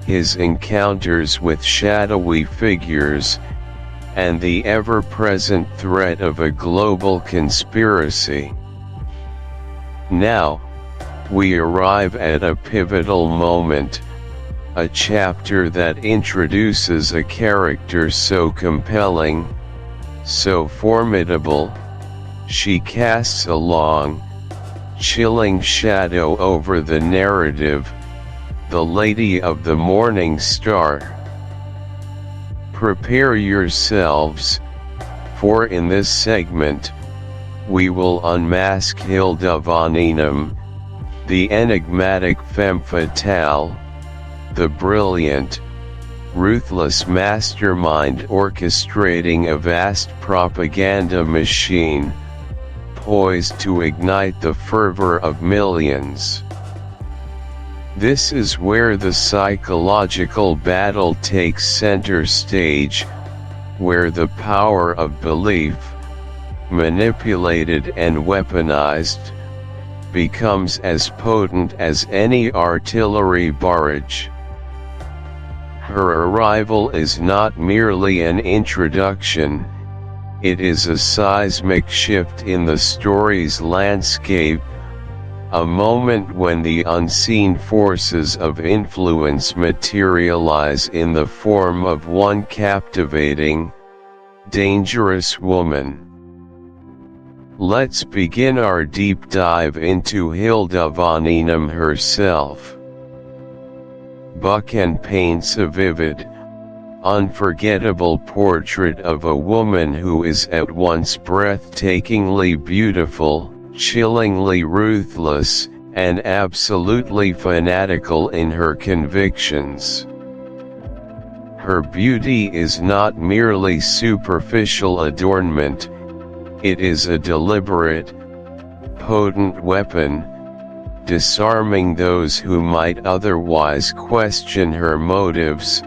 his encounters with shadowy figures, and the ever-present threat of a global conspiracy. Now, we arrive at a pivotal moment, a chapter that introduces a character so compelling, so formidable, she casts a long, chilling shadow over the narrative, the Lady of the Morning Star. Prepare yourselves, for in this segment, we will unmask Hilda von Einem, the enigmatic femme fatale, the brilliant, ruthless mastermind orchestrating a vast propaganda machine, poised to ignite the fervor of millions. This is where the psychological battle takes center stage, where the power of belief, manipulated and weaponized, becomes as potent as any artillery barrage. Her arrival is not merely an introduction, it is a seismic shift in the story's landscape, a moment when the unseen forces of influence materialize in the form of one captivating, dangerous woman. Let's begin our deep dive into Hilda von Einem herself. Buchan paints a vivid, unforgettable portrait of a woman who is at once breathtakingly beautiful, chillingly ruthless, and absolutely fanatical in her convictions. Her beauty is not merely superficial adornment, it is a deliberate, potent weapon, disarming those who might otherwise question her motives,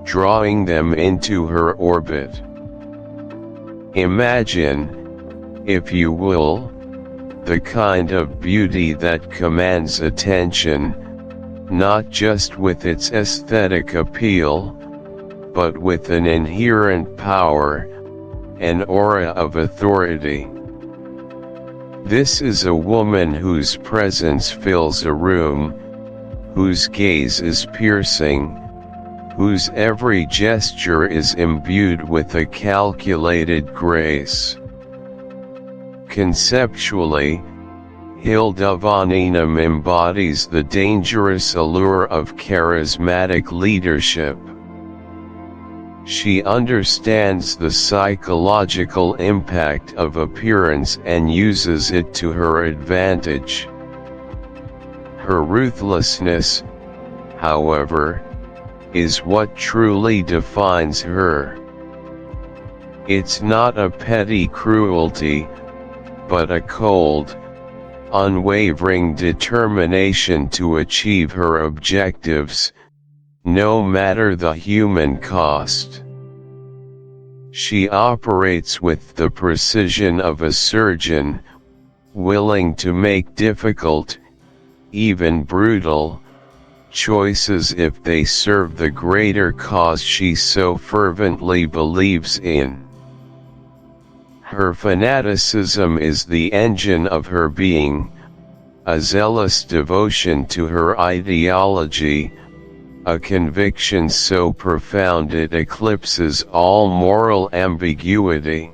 drawing them into her orbit. Imagine, if you will, the kind of beauty that commands attention, not just with its aesthetic appeal, but with an inherent power, an aura of authority. This is a woman whose presence fills a room, whose gaze is piercing, whose every gesture is imbued with a calculated grace. Conceptually, Hilda von Einem embodies the dangerous allure of charismatic leadership. She understands the psychological impact of appearance and uses it to her advantage. Her ruthlessness, however, is what truly defines her. It's not a petty cruelty, but a cold, unwavering determination to achieve her objectives, no matter the human cost. She operates with the precision of a surgeon, willing to make difficult, even brutal, choices if they serve the greater cause she so fervently believes in. Her fanaticism is the engine of her being, a zealous devotion to her ideology, a conviction so profound it eclipses all moral ambiguity.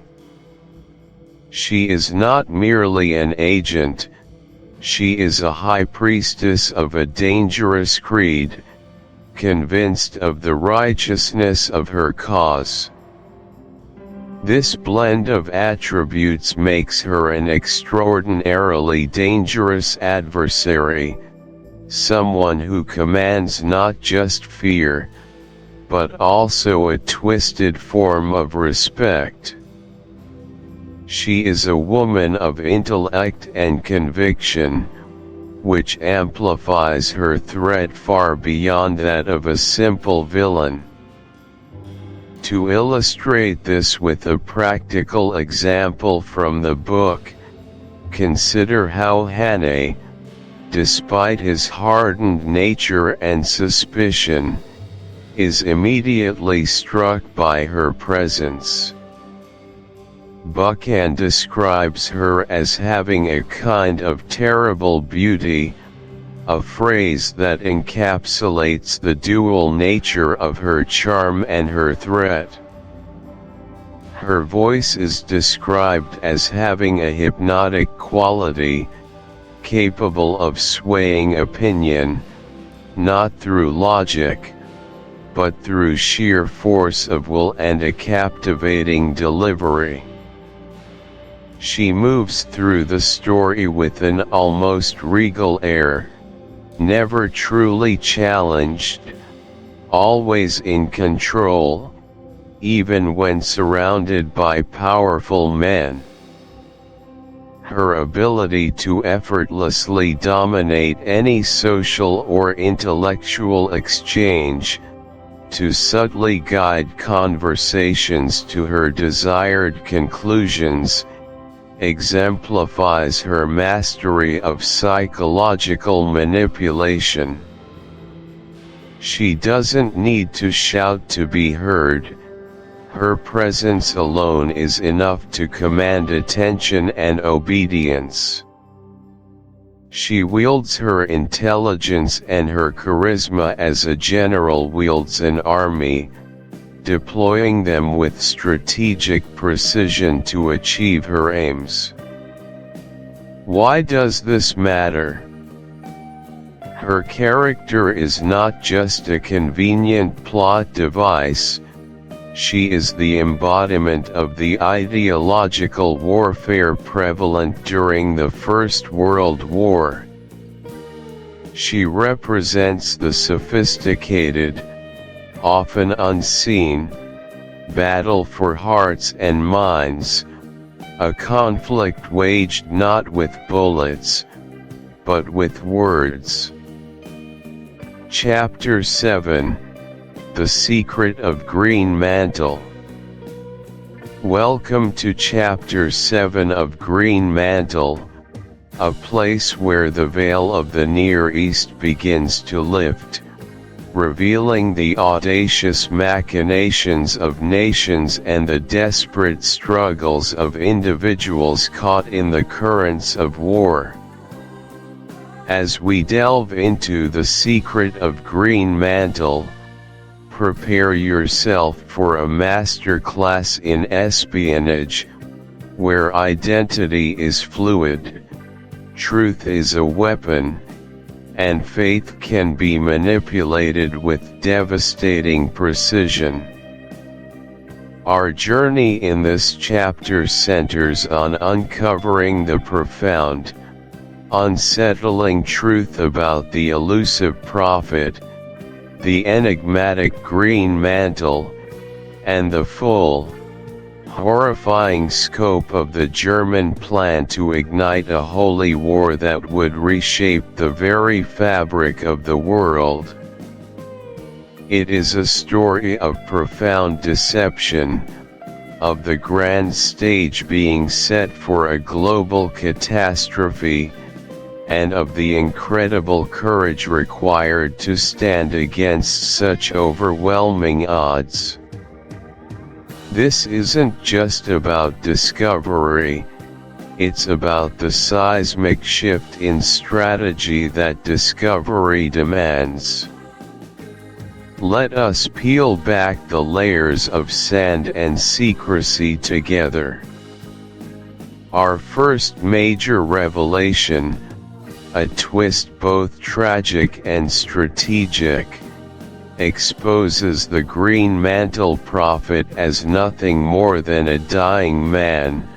She is not merely an agent, she is a high priestess of a dangerous creed, convinced of the righteousness of her cause. This blend of attributes makes her an extraordinarily dangerous adversary, someone who commands not just fear, but also a twisted form of respect. She is a woman of intellect and conviction, which amplifies her threat far beyond that of a simple villain. To illustrate this with a practical example from the book, consider how Hannay, despite his hardened nature and suspicion, is immediately struck by her presence. Buchan describes her as having a kind of terrible beauty, a phrase that encapsulates the dual nature of her charm and her threat. Her voice is described as having a hypnotic quality, capable of swaying opinion, not through logic, but through sheer force of will and a captivating delivery. She moves through the story with an almost regal air, never truly challenged, always in control, even when surrounded by powerful men. Her ability to effortlessly dominate any social or intellectual exchange, to subtly guide conversations to her desired conclusions, exemplifies her mastery of psychological manipulation. She doesn't need to shout to be heard. Her presence alone is enough to command attention and obedience. She wields her intelligence and her charisma as a general wields an army, deploying them with strategic precision to achieve her aims. Why does this matter? Her character is not just a convenient plot device, she is the embodiment of the ideological warfare prevalent during the First World War. She represents the sophisticated, often unseen, battle for hearts and minds, a conflict waged not with bullets, but with words. Chapter 7: The Secret of Greenmantle. Welcome to Chapter 7 of Greenmantle, a place where the veil of the Near East begins to lift, revealing the audacious machinations of nations and the desperate struggles of individuals caught in the currents of war. As we delve into the secret of Greenmantle, prepare yourself for a masterclass in espionage, where identity is fluid, truth is a weapon, and faith can be manipulated with devastating precision. Our journey in this chapter centers on uncovering the profound, unsettling truth about the elusive prophet, the enigmatic Greenmantle, and the full, horrifying scope of the German plan to ignite a holy war that would reshape the very fabric of the world. It is a story of profound deception, of the grand stage being set for a global catastrophe, and of the incredible courage required to stand against such overwhelming odds. This isn't just about discovery, it's about the seismic shift in strategy that discovery demands. Let us peel back the layers of sand and secrecy together. Our first major revelation, a twist both tragic and strategic, exposes the Greenmantle prophet as nothing more than a dying man,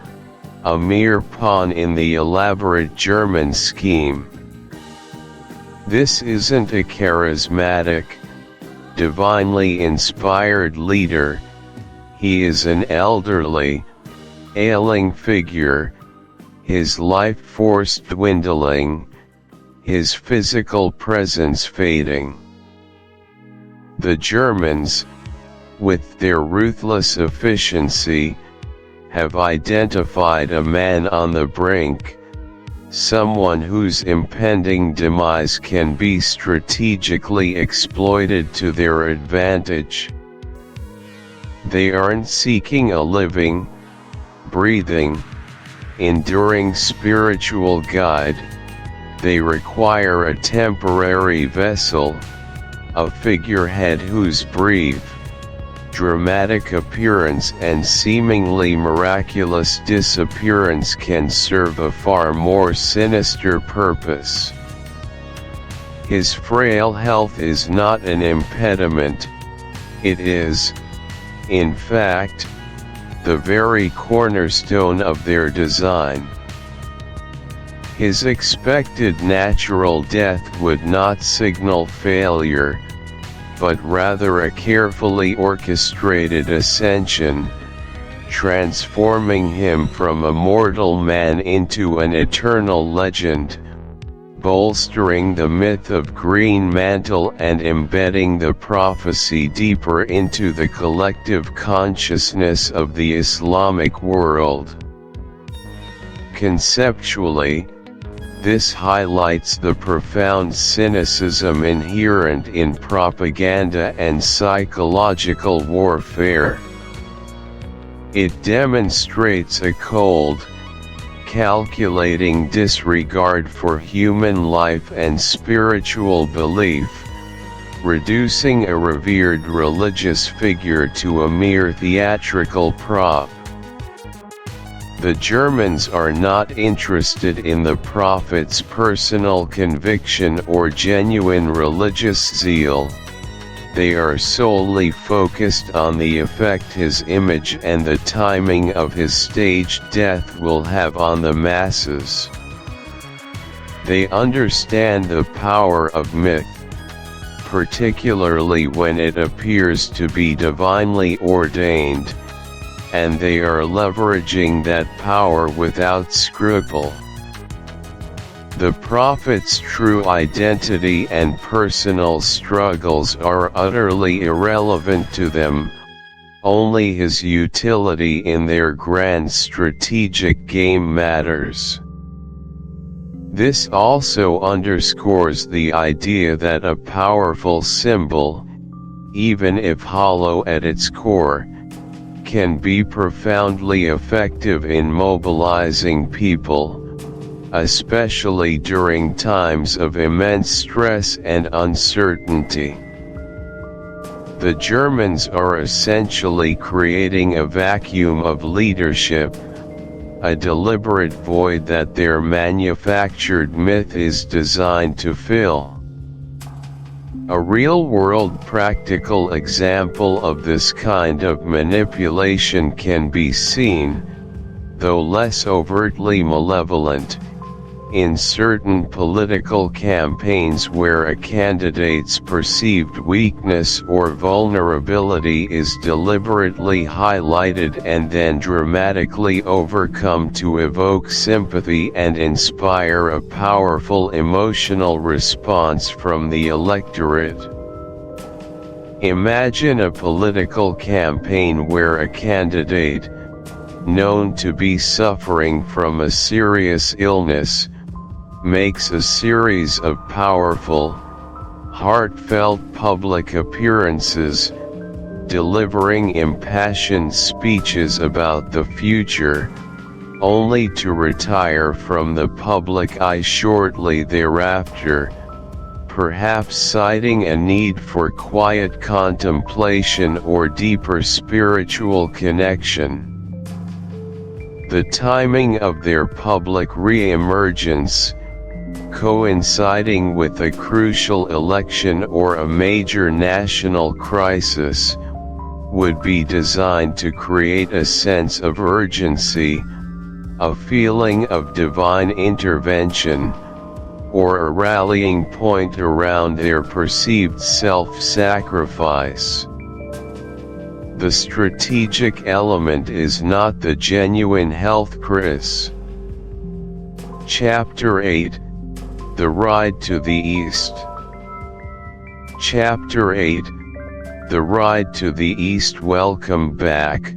a mere pawn in the elaborate German scheme. This isn't a charismatic, divinely inspired leader, he is an elderly, ailing figure, his life force dwindling, his physical presence fading. The Germans, with their ruthless efficiency, have identified a man on the brink, someone whose impending demise can be strategically exploited to their advantage. They aren't seeking a living, breathing, enduring spiritual guide, they require a temporary vessel, a figurehead whose brief, dramatic appearance and seemingly miraculous disappearance can serve a far more sinister purpose. His frail health is not an impediment, it is, in fact, the very cornerstone of their design. His expected natural death would not signal failure, but rather a carefully orchestrated ascension, transforming him from a mortal man into an eternal legend, bolstering the myth of Greenmantle and embedding the prophecy deeper into the collective consciousness of the Islamic world. Conceptually, this highlights the profound cynicism inherent in propaganda and psychological warfare. It demonstrates a cold, calculating disregard for human life and spiritual belief, reducing a revered religious figure to a mere theatrical prop. The Germans are not interested in the prophet's personal conviction or genuine religious zeal. They are solely focused on the effect his image and the timing of his staged death will have on the masses. They understand the power of myth, particularly when it appears to be divinely ordained, and they are leveraging that power without scruple. The prophet's true identity and personal struggles are utterly irrelevant to them, only his utility in their grand strategic game matters. This also underscores the idea that a powerful symbol, even if hollow at its core, can be profoundly effective in mobilizing people, especially during times of immense stress and uncertainty. The Germans are essentially creating a vacuum of leadership, a deliberate void that their manufactured myth is designed to fill. A real-world practical example of this kind of manipulation can be seen, though less overtly malevolent, in certain political campaigns where a candidate's perceived weakness or vulnerability is deliberately highlighted and then dramatically overcome to evoke sympathy and inspire a powerful emotional response from the electorate. Imagine a political campaign where a candidate, known to be suffering from a serious illness, makes a series of powerful, heartfelt public appearances, delivering impassioned speeches about the future, only to retire from the public eye shortly thereafter, perhaps citing a need for quiet contemplation or deeper spiritual connection. The timing of their public re-emergence, coinciding with a crucial election or a major national crisis, would be designed to create a sense of urgency, a feeling of divine intervention, or a rallying point around their perceived self-sacrifice. The strategic element is not the genuine health crisis. Chapter 8: The Ride to the East. Chapter 8: The Ride to the East. Welcome back,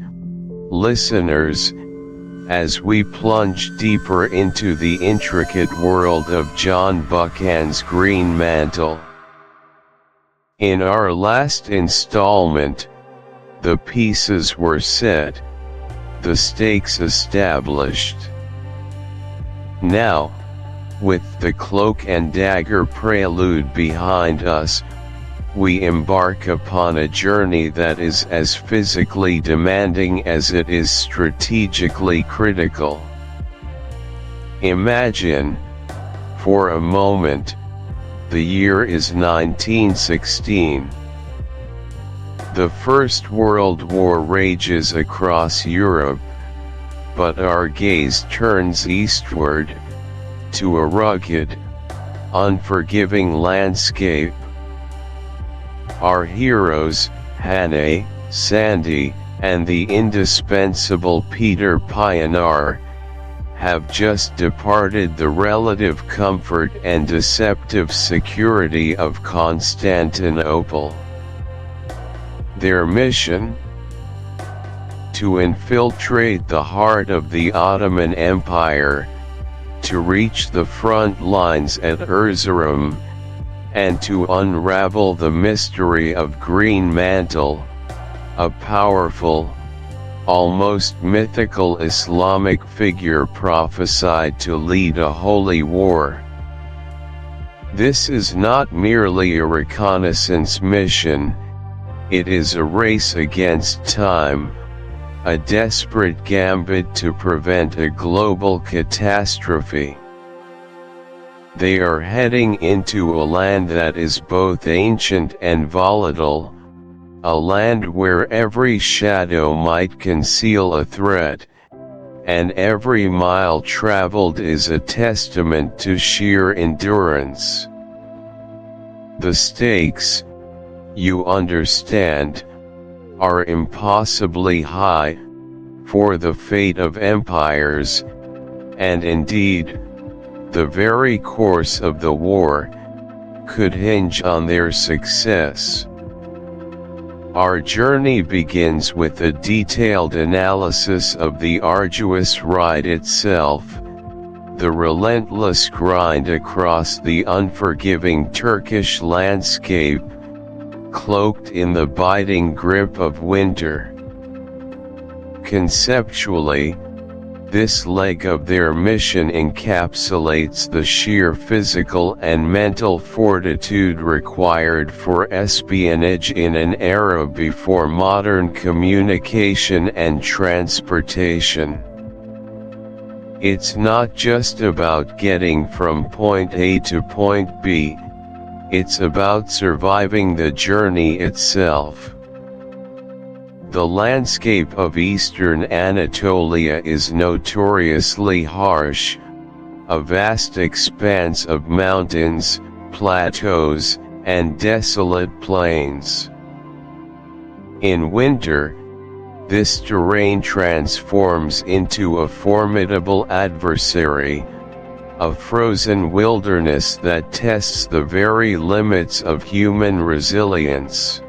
listeners, as we plunge deeper into the intricate world of John Buchan's Greenmantle. In our last installment, the pieces were set, the stakes established. Now, with the cloak and dagger prelude behind us, we embark upon a journey that is as physically demanding as it is strategically critical. Imagine, for a moment, the year is 1916. The First World War rages across Europe, but our gaze turns eastward, to a rugged, unforgiving landscape. Our heroes, Hannay, Sandy, and the indispensable Peter Pioneer, have just departed the relative comfort and deceptive security of Constantinople. Their mission? To infiltrate the heart of the Ottoman Empire, to reach the front lines at Erzurum, and to unravel the mystery of Greenmantle, a powerful, almost mythical Islamic figure prophesied to lead a holy war. This is not merely a reconnaissance mission, it is a race against time, a desperate gambit to prevent a global catastrophe. They are heading into a land that is both ancient and volatile, a land where every shadow might conceal a threat, and every mile traveled is a testament to sheer endurance. The stakes, you understand, are impossibly high, for the fate of empires, and indeed, the very course of the war, could hinge on their success. Our journey begins with a detailed analysis of the arduous ride itself, the relentless grind across the unforgiving Turkish landscape, cloaked in the biting grip of winter. Conceptually, this leg of their mission encapsulates the sheer physical and mental fortitude required for espionage in an era before modern communication and transportation. It's not just about getting from point A to point B, it's about surviving the journey itself. The landscape of eastern Anatolia is notoriously harsh, a vast expanse of mountains, plateaus, and desolate plains. In winter, this terrain transforms into a formidable adversary, a frozen wilderness that tests the very limits of human resilience.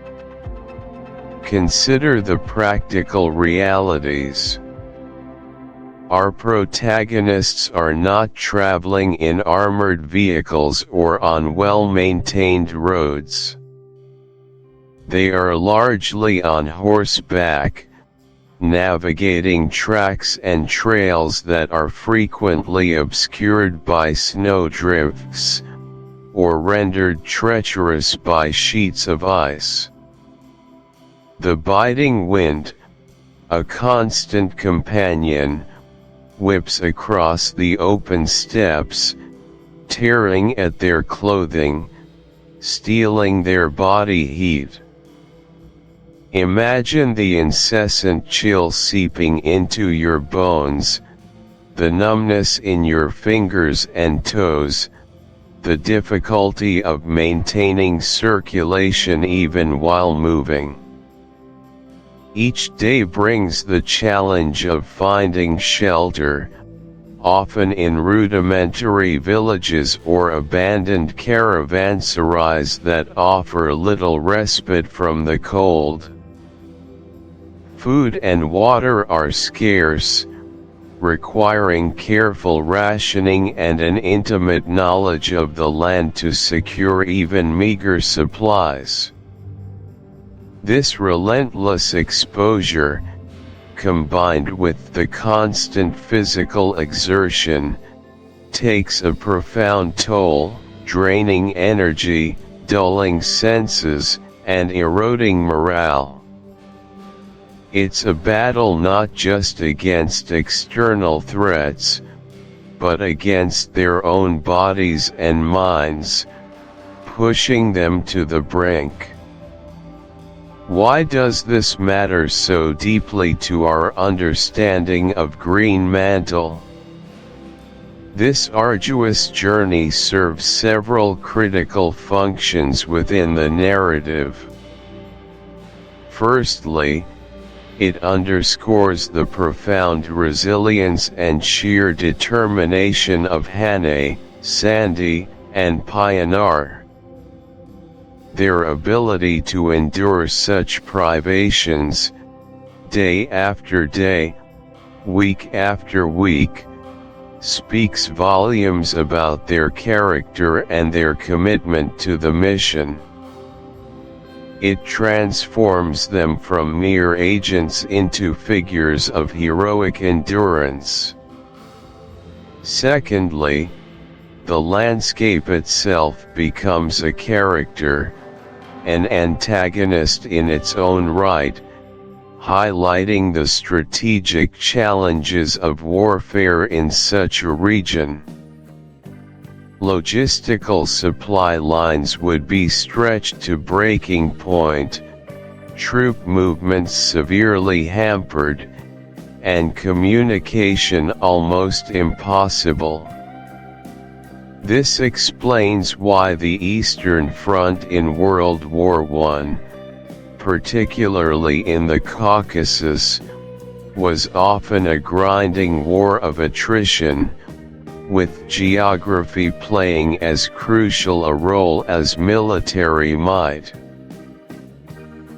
Consider the practical realities. Our protagonists are not traveling in armored vehicles or on well-maintained roads. They are largely on horseback, navigating tracks and trails that are frequently obscured by snowdrifts, or rendered treacherous by sheets of ice. The biting wind, a constant companion, whips across the open steppes, tearing at their clothing, stealing their body heat. Imagine the incessant chill seeping into your bones, the numbness in your fingers and toes, the difficulty of maintaining circulation even while moving. Each day brings the challenge of finding shelter, often in rudimentary villages or abandoned caravanserais that offer little respite from the cold. Food and water are scarce, requiring careful rationing and an intimate knowledge of the land to secure even meager supplies. This relentless exposure, combined with the constant physical exertion, takes a profound toll, draining energy, dulling senses, and eroding morale. It's a battle not just against external threats, but against their own bodies and minds, pushing them to the brink. Why does this matter so deeply to our understanding of Greenmantle? This arduous journey serves several critical functions within the narrative. Firstly, it underscores the profound resilience and sheer determination of Hannay, Sandy, and Pioneer. Their ability to endure such privations, day after day, week after week, speaks volumes about their character and their commitment to the mission. It transforms them from mere agents into figures of heroic endurance. Secondly, the landscape itself becomes a character, an antagonist in its own right, highlighting the strategic challenges of warfare in such a region. Logistical supply lines would be stretched to breaking point, troop movements severely hampered, and communication almost impossible. This explains why the Eastern Front in World War I, particularly in the Caucasus, was often a grinding war of attrition, with geography playing as crucial a role as military might.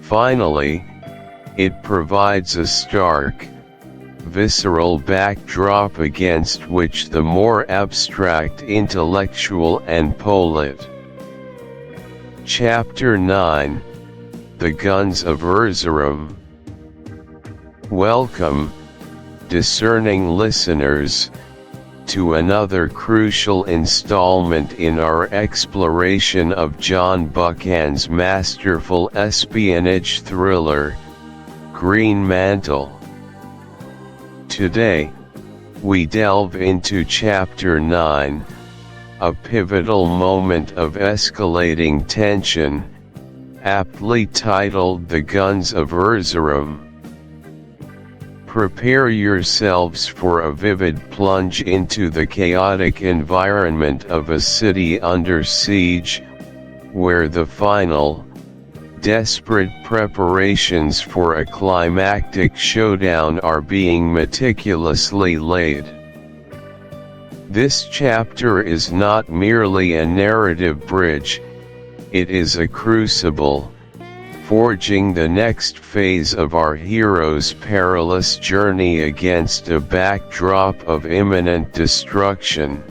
Finally, it provides a stark, visceral backdrop against which the more abstract intellectual and polite. Chapter 9: The Guns of Erzurum. Welcome, discerning listeners, to another crucial installment in our exploration of John Buchan's masterful espionage thriller, Greenmantle. Today, we delve into Chapter 9, a pivotal moment of escalating tension, aptly titled The Guns of Erzurum. Prepare yourselves for a vivid plunge into the chaotic environment of a city under siege, where the final, desperate preparations for a climactic showdown are being meticulously laid. This chapter is not merely a narrative bridge, it is a crucible, forging the next phase of our hero's perilous journey against a backdrop of imminent destruction.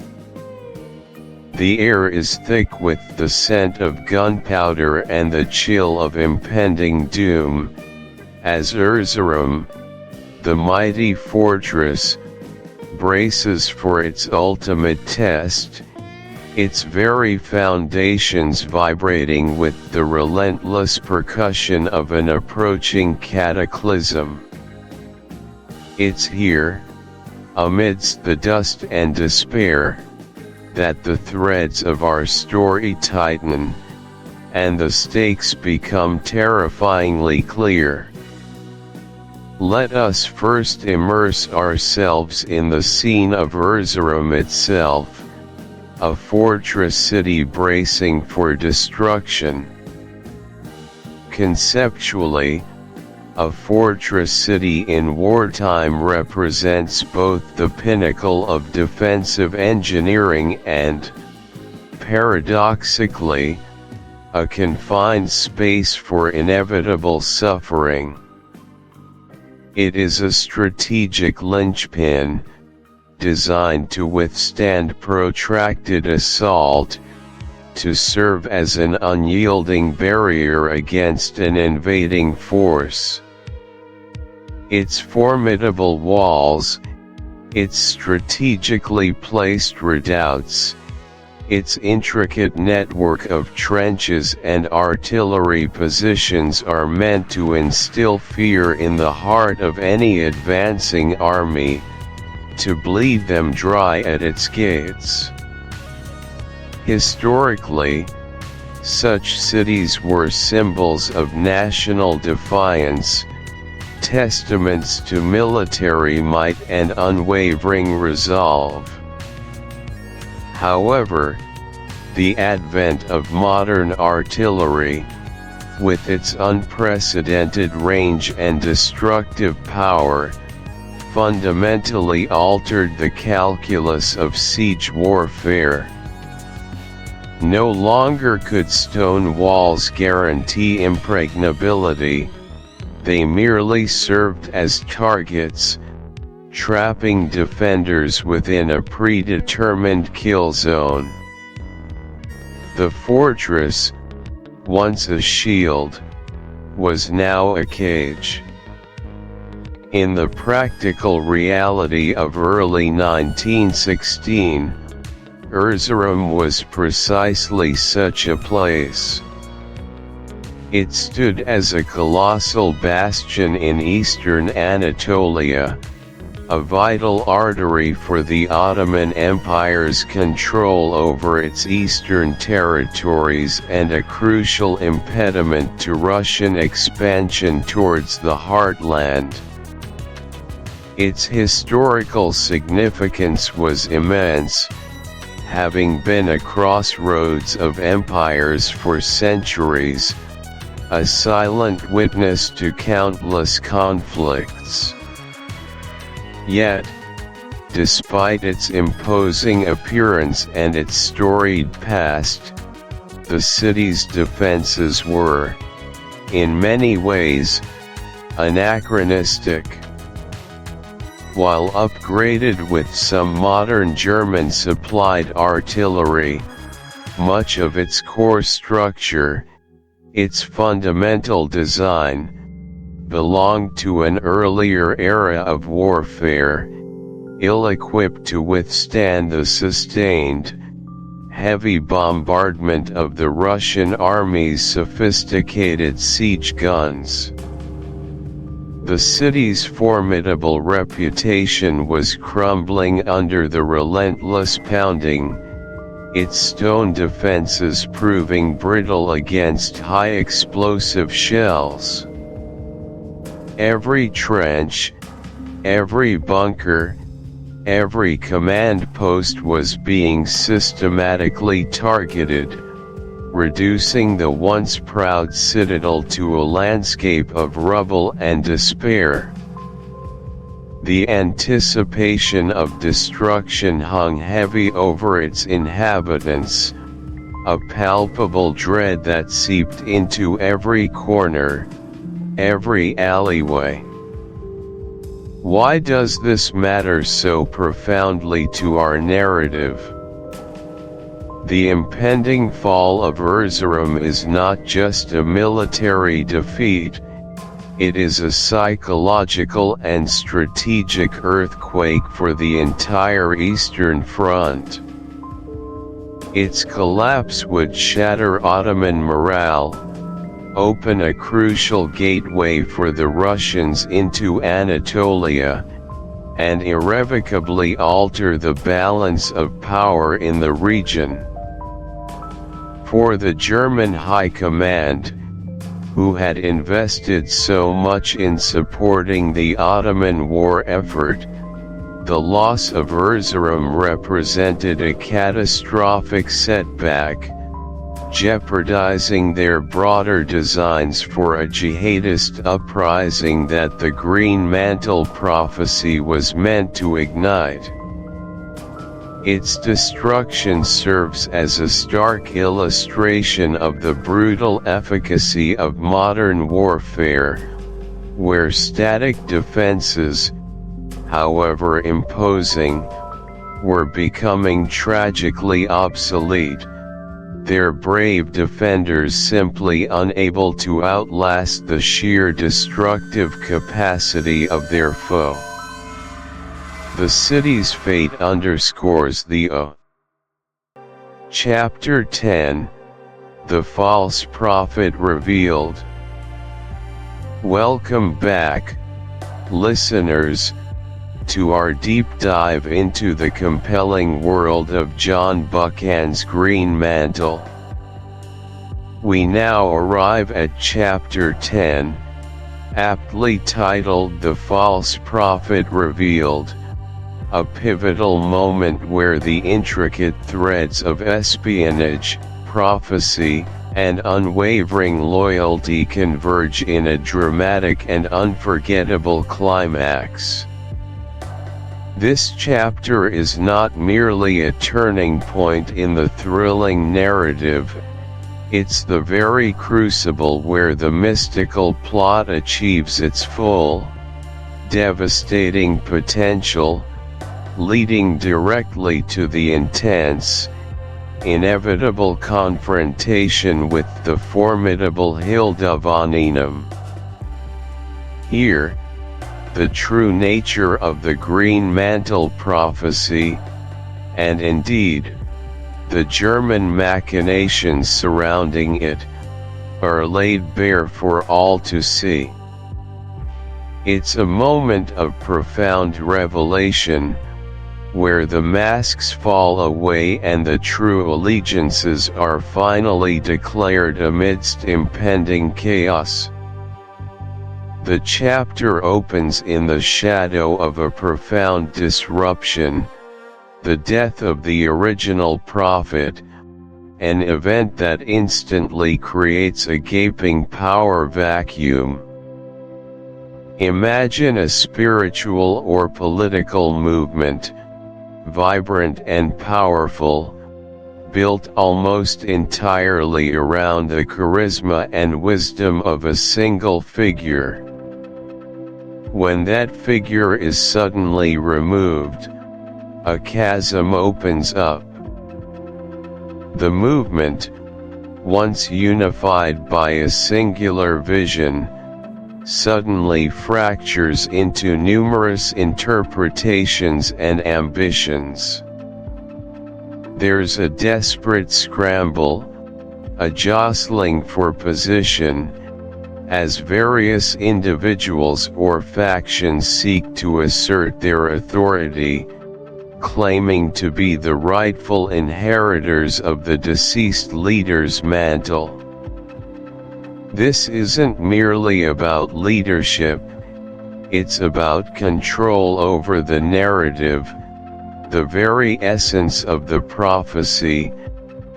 The air is thick with the scent of gunpowder and the chill of impending doom, as Erzurum, the mighty fortress, braces for its ultimate test, its very foundations vibrating with the relentless percussion of an approaching cataclysm. It's here, amidst the dust and despair, that the threads of our story tighten, and the stakes become terrifyingly clear. Let us first immerse ourselves in the scene of Erzurum itself, a fortress city bracing for destruction. Conceptually, a fortress city in wartime represents both the pinnacle of defensive engineering and, paradoxically, a confined space for inevitable suffering. It is a strategic linchpin, designed to withstand protracted assault, to serve as an unyielding barrier against an invading force. Its formidable walls, its strategically placed redoubts, its intricate network of trenches and artillery positions are meant to instill fear in the heart of any advancing army, to bleed them dry at its gates. Historically, such cities were symbols of national defiance, testaments to military might and unwavering resolve. However, the advent of modern artillery, with its unprecedented range and destructive power, fundamentally altered the calculus of siege warfare. No longer could stone walls guarantee impregnability, they merely served as targets, trapping defenders within a predetermined kill zone. The fortress, once a shield, was now a cage. In the practical reality of early 1916, Erzurum was precisely such a place. It stood as a colossal bastion in eastern Anatolia, a vital artery for the Ottoman Empire's control over its eastern territories and a crucial impediment to Russian expansion towards the heartland. Its historical significance was immense, having been a crossroads of empires for centuries, a silent witness to countless conflicts. Yet, despite its imposing appearance and its storied past, the city's defenses were, in many ways, anachronistic. while upgraded with some modern German-supplied artillery, much of its core structure, its fundamental design, belonged to an earlier era of warfare, ill-equipped to withstand the sustained, heavy bombardment of the Russian army's sophisticated siege guns. The city's formidable reputation was crumbling under the relentless pounding, its stone defenses proving brittle against high-explosive shells. Every trench, every bunker, every command post was being systematically targeted, reducing the once proud citadel to a landscape of rubble and despair. The anticipation of destruction hung heavy over its inhabitants, a palpable dread that seeped into every corner, every alleyway. Why does this matter so profoundly to our narrative? The impending fall of Erzurum is not just a military defeat, it is a psychological and strategic earthquake for the entire Eastern Front. Its collapse would shatter Ottoman morale, open a crucial gateway for the Russians into Anatolia, and irrevocably alter the balance of power in the region. For the German High Command, who had invested so much in supporting the Ottoman war effort, the loss of Erzurum represented a catastrophic setback, jeopardizing their broader designs for a jihadist uprising that the Greenmantle prophecy was meant to ignite. Its destruction serves as a stark illustration of the brutal efficacy of modern warfare, where static defenses, however imposing, were becoming tragically obsolete, their brave defenders simply unable to outlast the sheer destructive capacity of their foe. The city's fate underscores the Chapter 10, The False Prophet Revealed. Welcome back, listeners, to our deep dive into the compelling world of John Buchan's Greenmantle. We now arrive at Chapter 10, aptly titled The False Prophet Revealed, a pivotal moment where the intricate threads of espionage, prophecy, and unwavering loyalty converge in a dramatic and unforgettable climax. This chapter is not merely a turning point in the thrilling narrative, it's the very crucible where the mystical plot achieves its full, devastating potential, leading directly to the intense, inevitable confrontation with the formidable Hildevanenum. Here, the true nature of the Greenmantle prophecy, and indeed, the German machinations surrounding it, are laid bare for all to see. It's a moment of profound revelation, where the masks fall away and the true allegiances are finally declared amidst impending chaos. The chapter opens in the shadow of a profound disruption, the death of the original prophet, an event that instantly creates a gaping power vacuum. Imagine a spiritual or political movement, vibrant and powerful, built almost entirely around the charisma and wisdom of a single figure. When that figure is suddenly removed, a chasm opens up. The movement, once unified by a singular vision, suddenly fractures into numerous interpretations and ambitions. There's a desperate scramble, a jostling for position, as various individuals or factions seek to assert their authority, claiming to be the rightful inheritors of the deceased leader's mantle. This isn't merely about leadership, it's about control over the narrative, the very essence of the prophecy,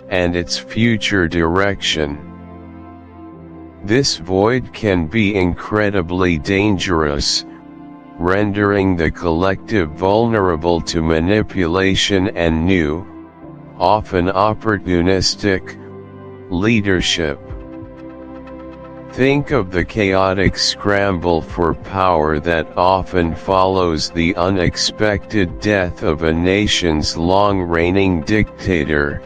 and its future direction. This void can be incredibly dangerous, rendering the collective vulnerable to manipulation and new, often opportunistic, leadership. Think of the chaotic scramble for power that often follows the unexpected death of a nation's long-reigning dictator,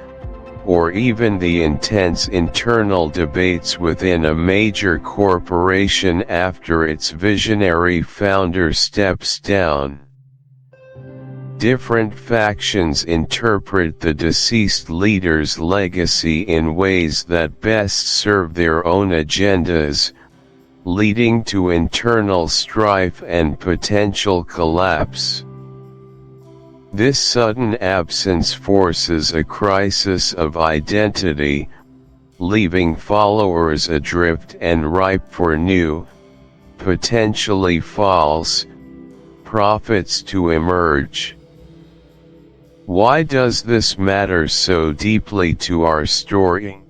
or even the intense internal debates within a major corporation after its visionary founder steps down. Different factions interpret the deceased leader's legacy in ways that best serve their own agendas, leading to internal strife and potential collapse. This sudden absence forces a crisis of identity, leaving followers adrift and ripe for new, potentially false, prophets to emerge. Why does this matter so deeply to our story?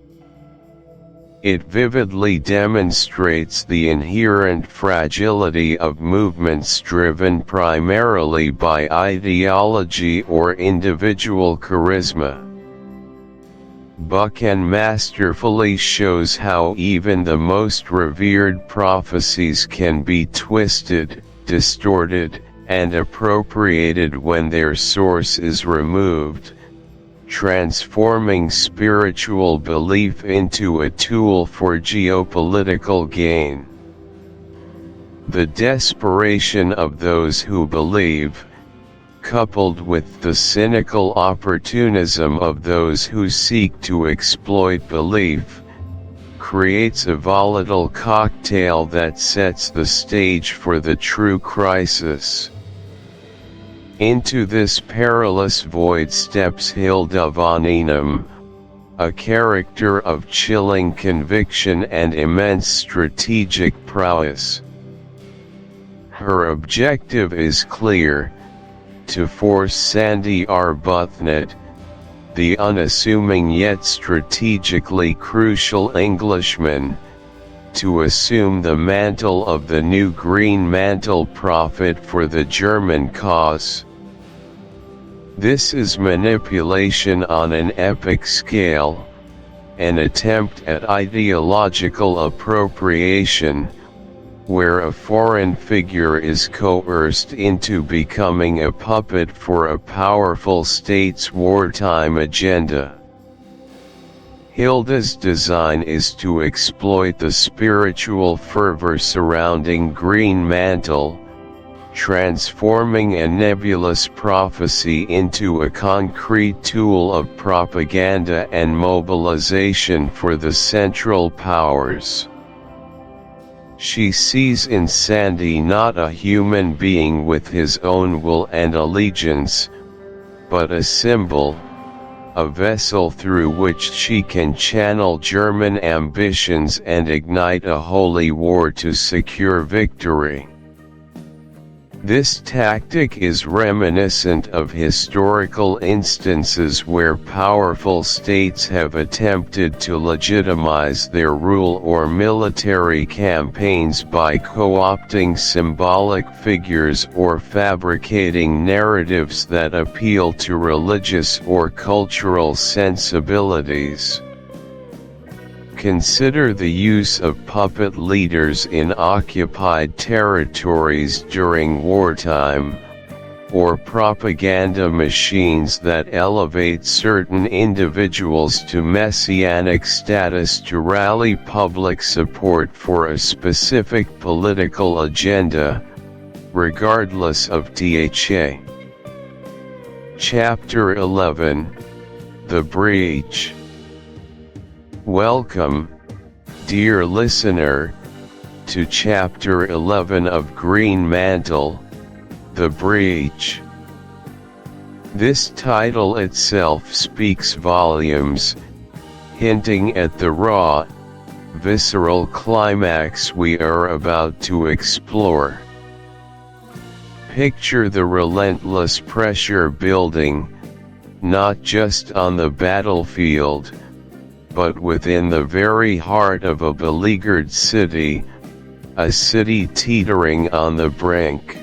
It vividly demonstrates the inherent fragility of movements driven primarily by ideology or individual charisma. Buchan masterfully shows how even the most revered prophecies can be twisted, distorted, and appropriated when their source is removed, transforming spiritual belief into a tool for geopolitical gain. The desperation of those who believe, coupled with the cynical opportunism of those who seek to exploit belief, creates a volatile cocktail that sets the stage for the true crisis. Into this perilous void steps Hilda von Einem, a character of chilling conviction and immense strategic prowess. Her objective is clear: to force Sandy Arbuthnot, the unassuming yet strategically crucial Englishman, to assume the mantle of the new Greenmantle prophet for the German cause. This is manipulation on an epic scale, an attempt at ideological appropriation, where a foreign figure is coerced into becoming a puppet for a powerful state's wartime agenda. Hilda's design is to exploit the spiritual fervor surrounding Greenmantle, transforming a nebulous prophecy into a concrete tool of propaganda and mobilization for the Central Powers. She sees in Sandy not a human being with his own will and allegiance, but a symbol, a vessel through which she can channel German ambitions and ignite a holy war to secure victory. This tactic is reminiscent of historical instances where powerful states have attempted to legitimize their rule or military campaigns by co-opting symbolic figures or fabricating narratives that appeal to religious or cultural sensibilities. Consider the use of puppet leaders in occupied territories during wartime, or propaganda machines that elevate certain individuals to messianic status to rally public support for a specific political agenda, regardless of THA. Chapter 11, The Breach. Welcome, dear listener, to Chapter 11 of Greenmantle, The Breach. This title itself speaks volumes, hinting at the raw, visceral climax we are about to explore. Picture the relentless pressure building, not just on the battlefield, but within the very heart of a beleaguered city, a city teetering on the brink.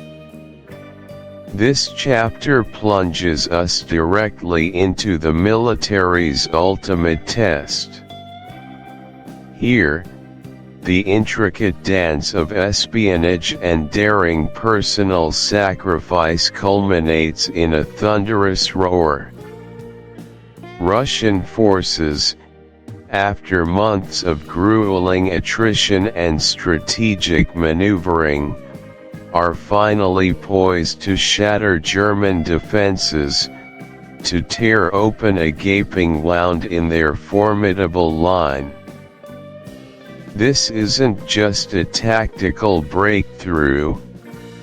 This chapter plunges us directly into the military's ultimate test. Here, the intricate dance of espionage and daring personal sacrifice culminates in a thunderous roar. Russian forces, after months of grueling attrition and strategic maneuvering, are finally poised to shatter German defenses, to tear open a gaping wound in their formidable line. This isn't just a tactical breakthrough,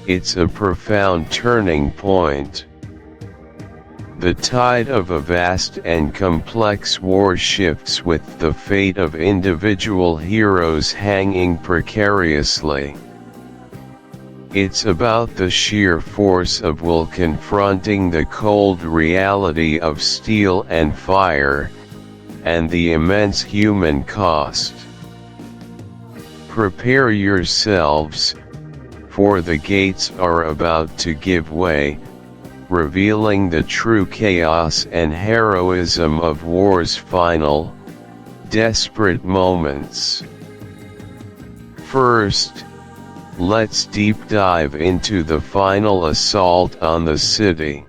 it's a profound turning point. The tide of a vast and complex war shifts with the fate of individual heroes hanging precariously. It's about the sheer force of will confronting the cold reality of steel and fire, and the immense human cost. Prepare yourselves, for the gates are about to give way, revealing the true chaos and heroism of war's final, desperate moments. First, let's deep dive into the final assault on the city.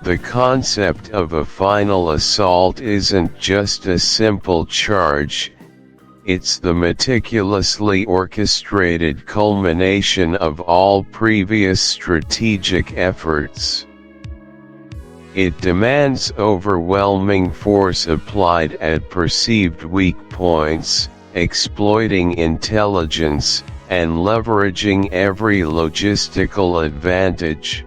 The concept of a final assault isn't just a simple charge, it's the meticulously orchestrated culmination of all previous strategic efforts. It demands overwhelming force applied at perceived weak points, exploiting intelligence, and leveraging every logistical advantage.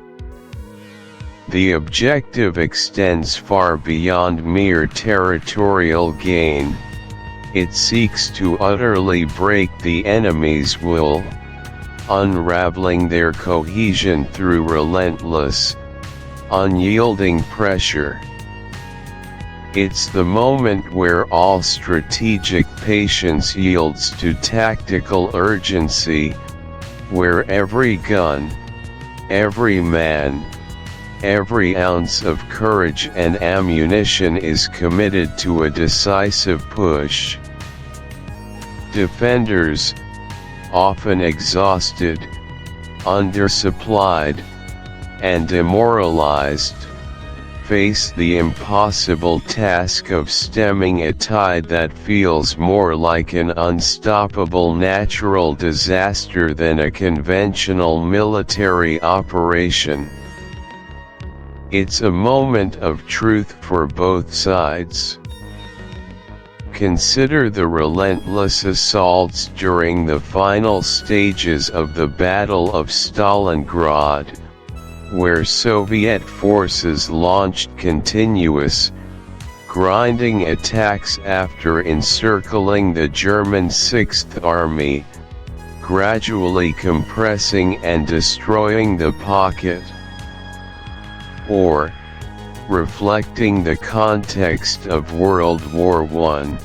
The objective extends far beyond mere territorial gain. It seeks to utterly break the enemy's will, unraveling their cohesion through relentless, unyielding pressure. It's the moment where all strategic patience yields to tactical urgency, where every gun, every man, every ounce of courage and ammunition is committed to a decisive push. Defenders, often exhausted, undersupplied, and demoralized, face the impossible task of stemming a tide that feels more like an unstoppable natural disaster than a conventional military operation. It's a moment of truth for both sides. Consider the relentless assaults during the final stages of the Battle of Stalingrad, where Soviet forces launched continuous, grinding attacks after encircling the German Sixth Army, gradually compressing and destroying the pocket. Or, reflecting the context of World War I,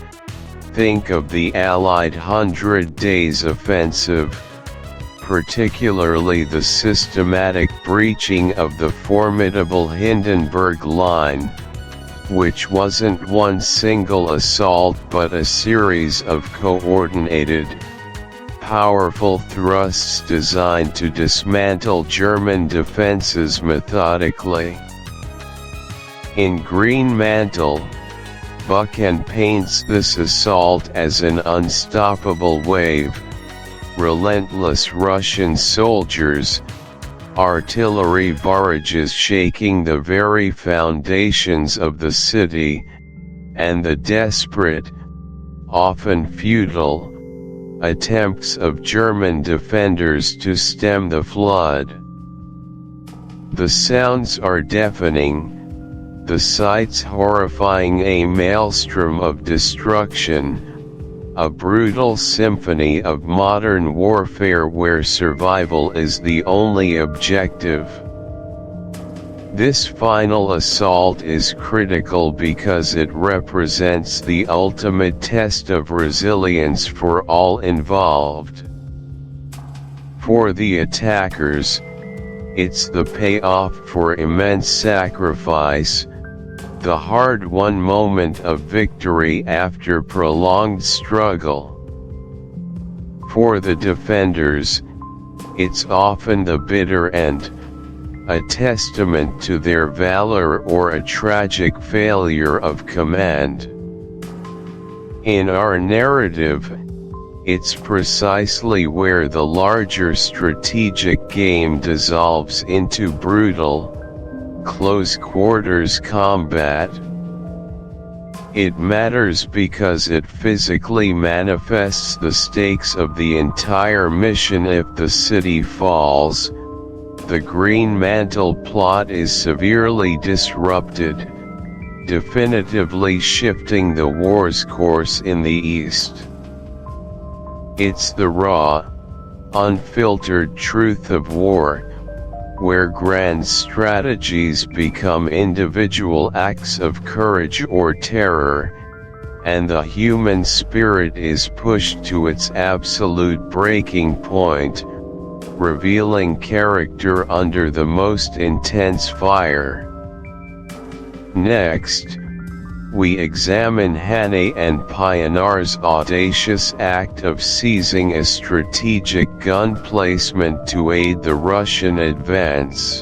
think of the Allied 100 Days Offensive, particularly the systematic breaching of the formidable Hindenburg Line, which wasn't one single assault but a series of coordinated, powerful thrusts designed to dismantle German defenses methodically. In Greenmantle, Buchan paints this assault as an unstoppable wave, relentless Russian soldiers, artillery barrages shaking the very foundations of the city, and the desperate, often futile, attempts of German defenders to stem the flood. The sounds are deafening, the sights horrifying, a maelstrom of destruction, a brutal symphony of modern warfare where survival is the only objective. This final assault is critical because it represents the ultimate test of resilience for all involved. For the attackers, it's the payoff for immense sacrifice, the hard-won moment of victory after prolonged struggle. For the defenders, it's often the bitter end, a testament to their valor or a tragic failure of command. In our narrative, it's precisely where the larger strategic game dissolves into brutal, close-quarters combat. It matters because it physically manifests the stakes of the entire mission. If the city falls, the Greenmantle plot is severely disrupted, definitively shifting the war's course in the East. It's the raw, unfiltered truth of war, where grand strategies become individual acts of courage or terror, and the human spirit is pushed to its absolute breaking point, revealing character under the most intense fire. Next, we examine Hannay and Pionar's audacious act of seizing a strategic gun placement to aid the Russian advance.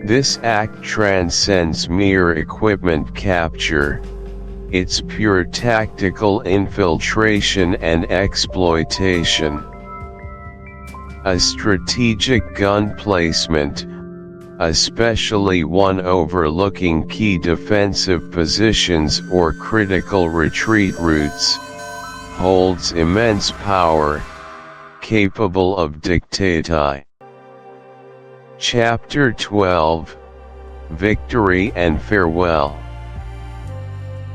This act transcends mere equipment capture, it's pure tactical infiltration and exploitation. A strategic gun placement, especially one overlooking key defensive positions or critical retreat routes, holds immense power, capable of dictating. Chapter 12, Victory and Farewell.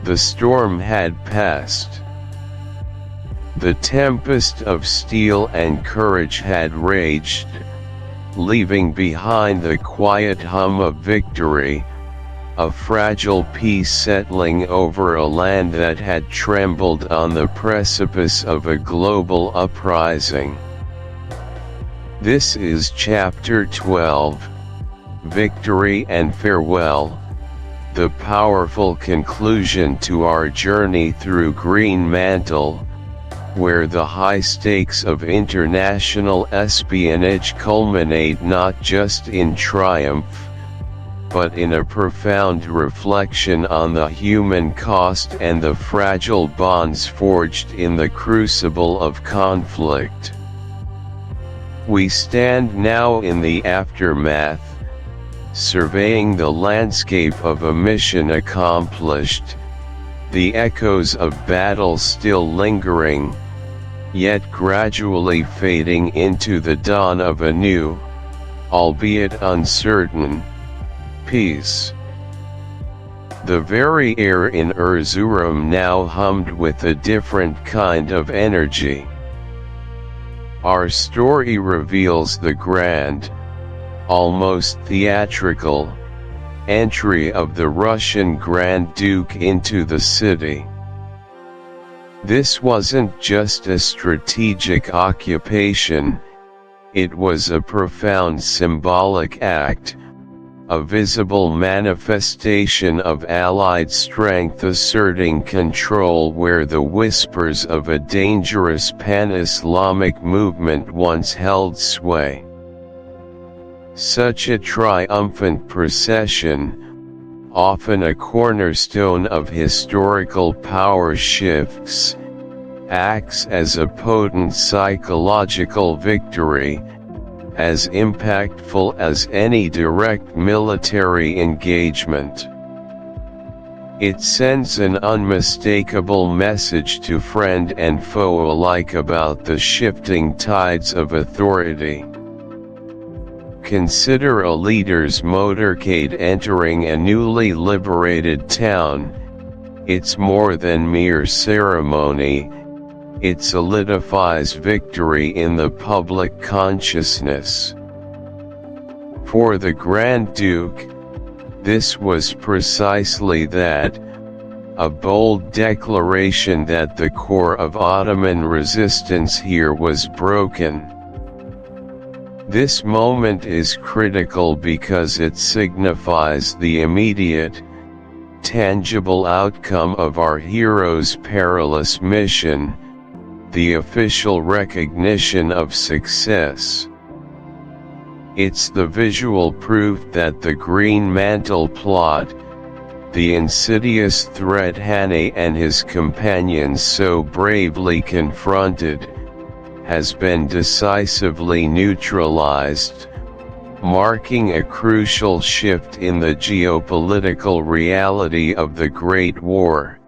The storm had passed. The tempest of steel and courage had raged, leaving behind the quiet hum of victory, a fragile peace settling over a land that had trembled on the precipice of a global uprising. This is Chapter 12, Victory and Farewell, the powerful conclusion to our journey through Greenmantle, where the high stakes of international espionage culminate not just in triumph, but in a profound reflection on the human cost and the fragile bonds forged in the crucible of conflict. We stand now in the aftermath, surveying the landscape of a mission accomplished, the echoes of battle still lingering, yet gradually fading into the dawn of a new, albeit uncertain, peace. The very air in Erzurum now hummed with a different kind of energy. Our story reveals the grand, almost theatrical, entry of the Russian Grand Duke into the city. This wasn't just a strategic occupation, it was a profound symbolic act, a visible manifestation of Allied strength asserting control where the whispers of a dangerous pan-Islamic movement once held sway. Such a triumphant procession, often a cornerstone of historical power shifts, acts as a potent psychological victory, as impactful as any direct military engagement. It sends an unmistakable message to friend and foe alike about the shifting tides of authority. Consider a leader's motorcade entering a newly liberated town. It's more than mere ceremony. It solidifies victory in the public consciousness. For the Grand Duke, this was precisely that, a bold declaration that the core of Ottoman resistance here was broken. This moment is critical because it signifies the immediate, tangible outcome of our hero's perilous mission, the official recognition of success. It's the visual proof that the Greenmantle plot, the insidious threat Hannay and his companions so bravely confronted, has been decisively neutralized, marking a crucial shift in the geopolitical reality of the Great War.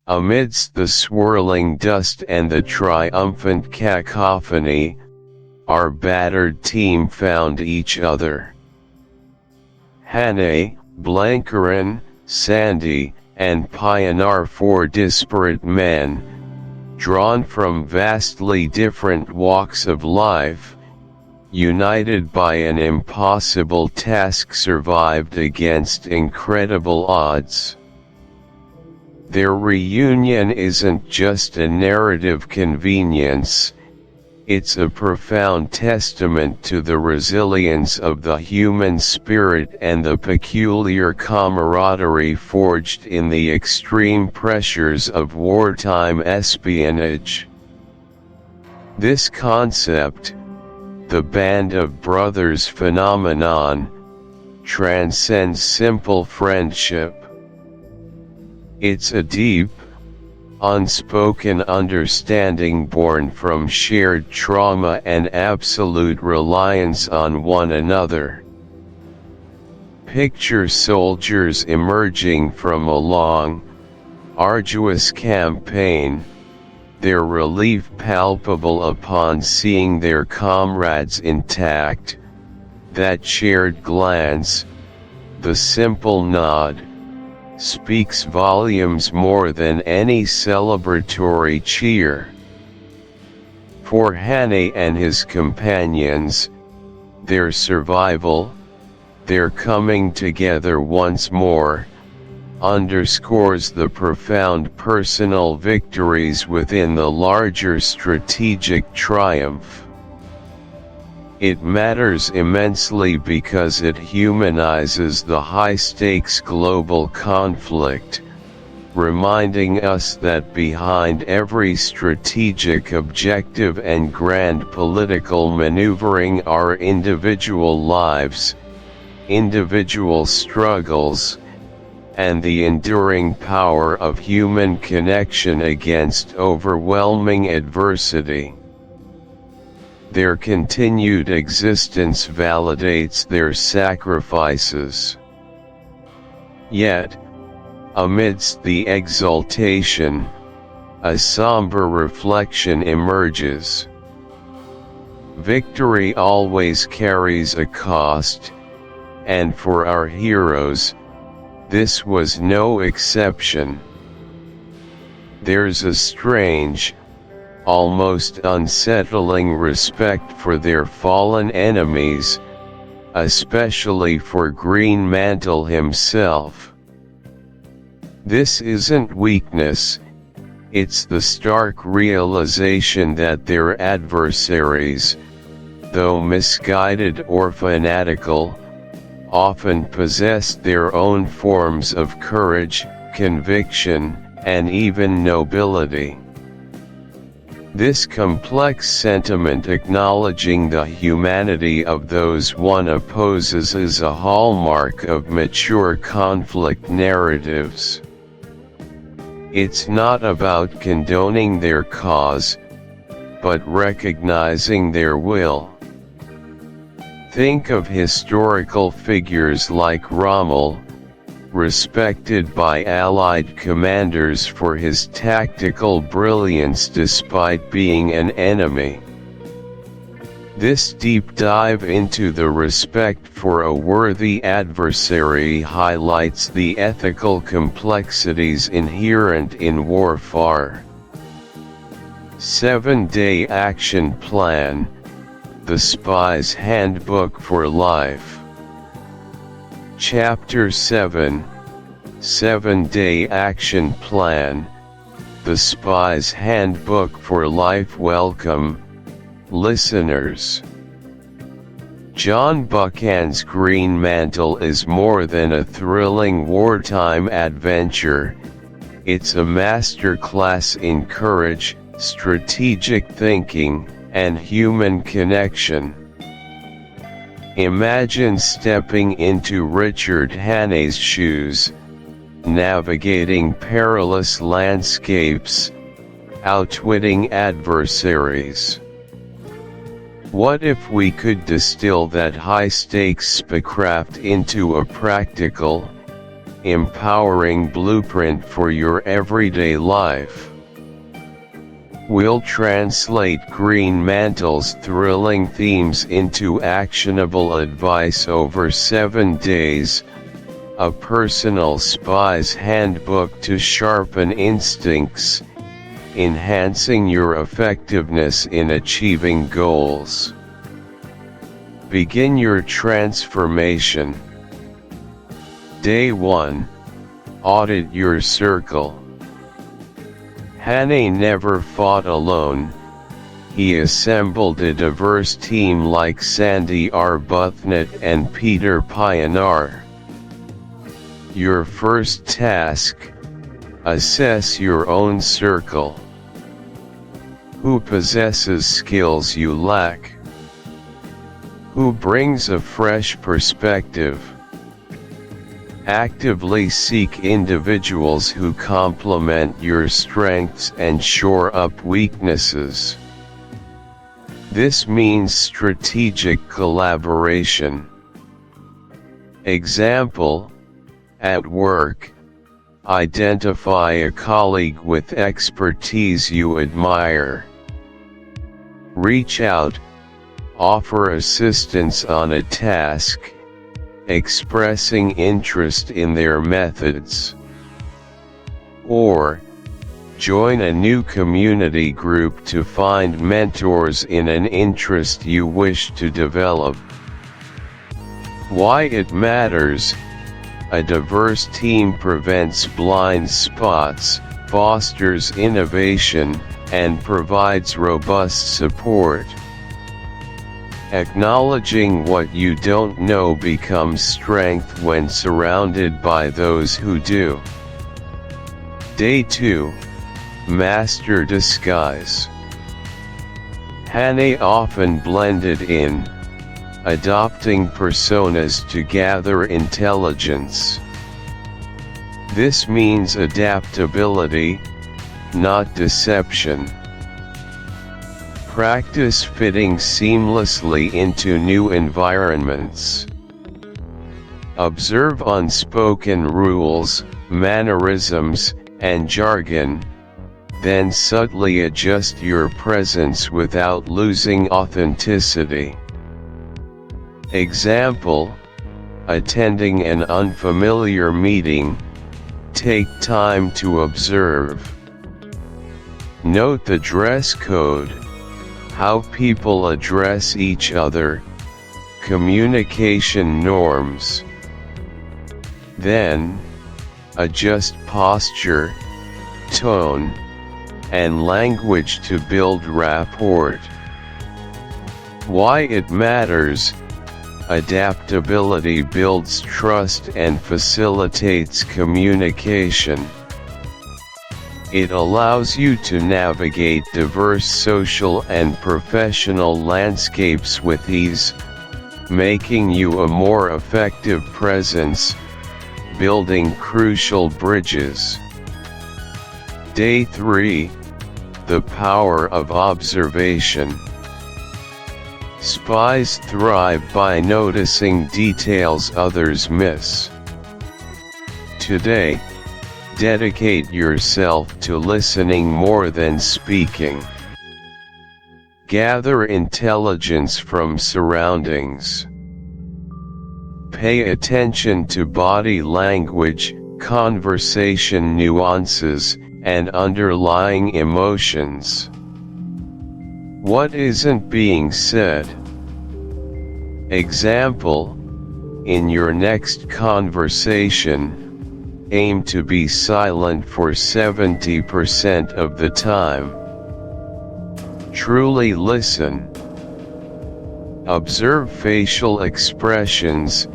Amidst the swirling dust and the triumphant cacophony, our battered team found each other. Hannay, Blancarin, Sandy, and Pioneer, four disparate men, drawn from vastly different walks of life, united by an impossible task, survived against incredible odds. Their reunion isn't just a narrative convenience, it's a profound testament to the resilience of the human spirit and the peculiar camaraderie forged in the extreme pressures of wartime espionage. This concept, the band of brothers phenomenon, transcends simple friendship. It's a deep, unspoken understanding born from shared trauma and absolute reliance on one another. Picture soldiers emerging from a long, arduous campaign, their relief palpable upon seeing their comrades intact, that shared glance, the simple nod, speaks volumes more than any celebratory cheer. For Hannay and his companions, their survival, their coming together once more, underscores the profound personal victories within the larger strategic triumph. It matters immensely because it humanizes the high-stakes global conflict, reminding us that behind every strategic objective and grand political maneuvering are individual lives, individual struggles, and the enduring power of human connection against overwhelming adversity. Their continued existence validates their sacrifices. Yet, amidst the exultation, a somber reflection emerges. Victory always carries a cost, and for our heroes, this was no exception. There's a strange, almost unsettling respect for their fallen enemies, especially for Greenmantle himself. This isn't weakness, it's the stark realization that their adversaries, though misguided or fanatical, often possessed their own forms of courage, conviction, and even nobility. This complex sentiment, acknowledging the humanity of those one opposes, is a hallmark of mature conflict narratives. It's not about condoning their cause, but recognizing their will. Think of historical figures like Rommel, respected by Allied commanders for his tactical brilliance despite being an enemy. This deep dive into the respect for a worthy adversary highlights the ethical complexities inherent in warfare. 7-Day Action Plan, The Spy's Handbook for Life. Chapter 7, 7-Day Action Plan, The Spy's Handbook for Life. Welcome, listeners. John Buchan's Greenmantle is more than a thrilling wartime adventure. It's a masterclass in courage, strategic thinking, and human connection. Imagine stepping into Richard Hannay's shoes, navigating perilous landscapes, outwitting adversaries. What if we could distill that high-stakes spycraft into a practical, empowering blueprint for your everyday life? We'll translate Greenmantle's thrilling themes into actionable advice over 7 days, a personal spy's handbook to sharpen instincts, enhancing your effectiveness in achieving goals. Begin your transformation. Day 1. Audit your circle. Hannay never fought alone. He assembled a diverse team like Sandy Arbuthnot and Peter Pioneer. Your first task: assess your own circle. Who possesses skills you lack? Who brings a fresh perspective? Actively seek individuals who complement your strengths and shore up weaknesses. This means strategic collaboration. Example: at work, identify a colleague with expertise you admire. Reach out, offer assistance on a task, expressing interest in their methods. Or, join a new community group to find mentors in an interest you wish to develop. Why it matters: a diverse team prevents blind spots, fosters innovation, and provides robust support. Acknowledging what you don't know becomes strength when surrounded by those who do. Day 2. Master disguise. Hannay often blended in, adopting personas to gather intelligence. This means adaptability, not deception. Practice fitting seamlessly into new environments. Observe unspoken rules, mannerisms, and jargon, then subtly adjust your presence without losing authenticity. Example: attending an unfamiliar meeting, take time to observe. Note the dress code, how people address each other, communication norms. Then, adjust posture, tone, and language to build rapport. Why it matters: Adaptability builds trust and facilitates communication. It allows you to navigate diverse social and professional landscapes with ease, making you a more effective presence, building crucial bridges. Day 3. The power of observation. Spies thrive by noticing details others miss. Today, dedicate yourself to listening more than speaking. Gather intelligence from surroundings. Pay attention to body language, conversation nuances, and underlying emotions. What isn't being said? Example: in your next conversation, aim to be silent for 70% of the time. Truly listen. Observe facial expressions,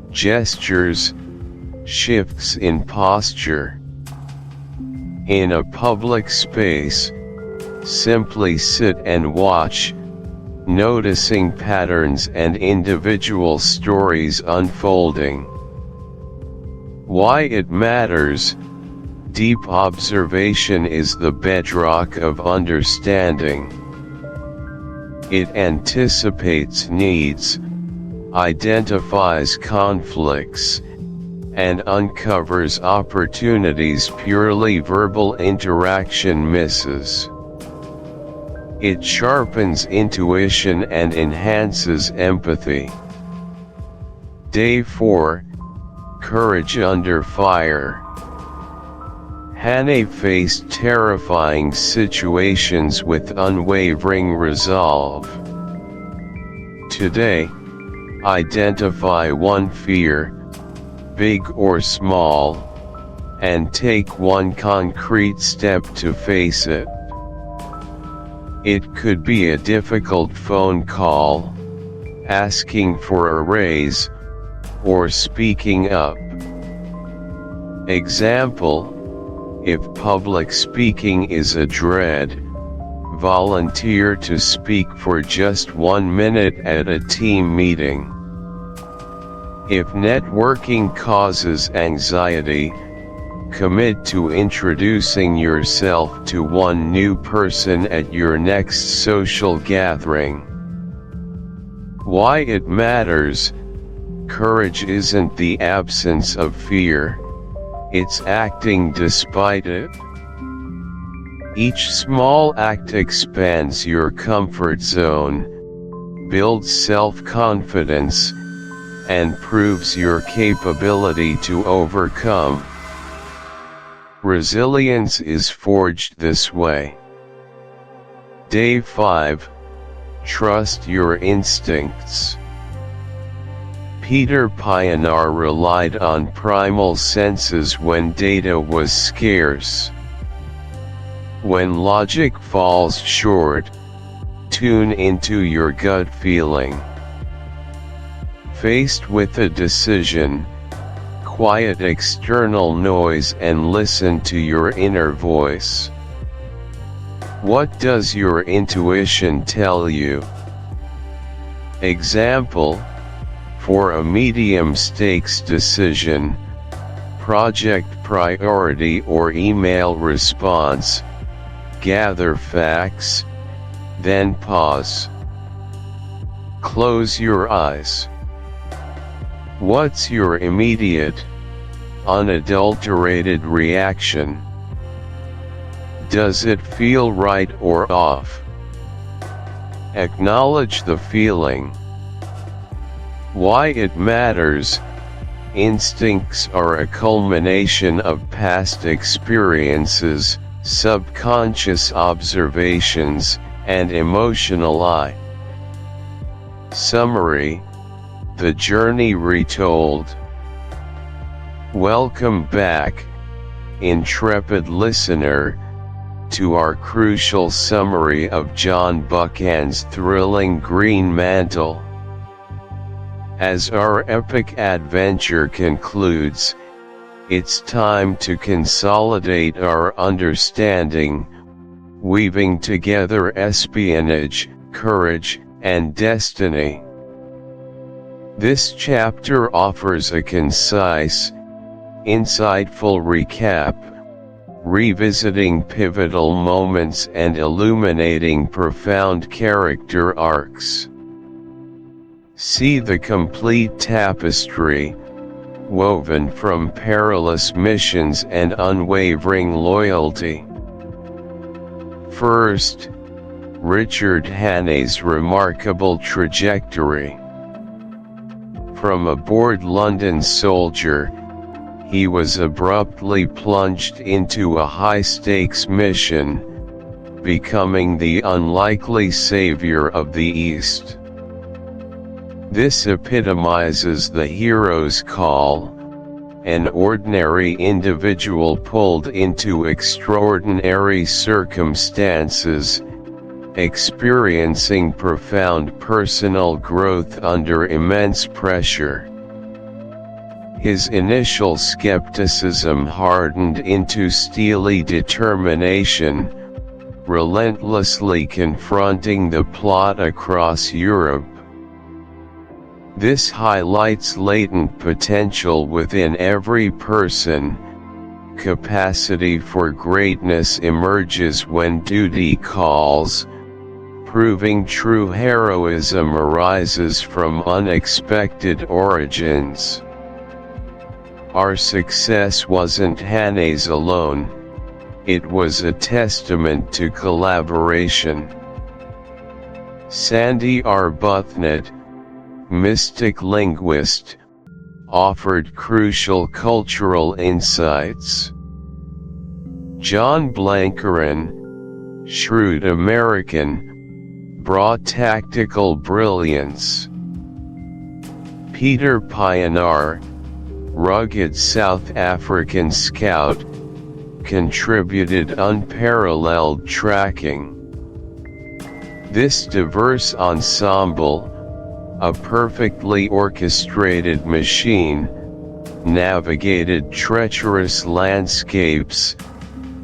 gestures, shifts in posture. In a public space, simply sit and watch, noticing patterns and individual stories unfolding. Why it matters: deep observation is the bedrock of understanding. It anticipates needs, identifies conflicts, and uncovers opportunities purely verbal interaction misses. It sharpens intuition and enhances empathy. Day 4. Courage under fire. Hannay faced terrifying situations with unwavering resolve. Today, identify one fear, big or small, and take one concrete step to face it. It could be a difficult phone call, asking for a raise, or speaking up. Example: if public speaking is a dread, volunteer to speak for just 1 minute at a team meeting. If networking causes anxiety, commit to introducing yourself to one new person at your next social gathering. Why it matters: courage isn't the absence of fear, it's acting despite it. Each small act expands your comfort zone, builds self-confidence, and proves your capability to overcome. Resilience is forged this way. Day 5. Trust your instincts. Peter Pioneer relied on primal senses when data was scarce. When logic falls short, tune into your gut feeling. Faced with a decision, quiet external noise and listen to your inner voice. What does your intuition tell you? Example: for a medium-stakes decision, project priority or email response, gather facts, then pause. Close your eyes. What's your immediate, unadulterated reaction? Does it feel right or off? Acknowledge the feeling. Why it matters: instincts are a culmination of past experiences, subconscious observations, and emotional eye. Summary: the journey retold. Welcome back, intrepid listener, to our crucial summary of John Buchan's thrilling Greenmantle. As our epic adventure concludes, it's time to consolidate our understanding, weaving together espionage, courage, and destiny. This chapter offers a concise, insightful recap, revisiting pivotal moments and illuminating profound character arcs. See the complete tapestry, woven from perilous missions and unwavering loyalty. First, Richard Hannay's remarkable trajectory. From a bored London soldier, he was abruptly plunged into a high-stakes mission, becoming the unlikely savior of the East. This epitomizes the hero's call, an ordinary individual pulled into extraordinary circumstances, experiencing profound personal growth under immense pressure. His initial skepticism hardened into steely determination, relentlessly confronting the plot across Europe. This highlights latent potential within every person. Capacity for greatness emerges when duty calls, proving true heroism arises from unexpected origins. Our success wasn't Hannay's alone, it was a testament to collaboration. Sandy Arbuthnot, mystic linguist, offered crucial cultural insights. John Buchan, shrewd American, brought tactical brilliance. Peter Pioneer, rugged South African scout, contributed unparalleled tracking. This diverse ensemble, a perfectly orchestrated machine, navigated treacherous landscapes,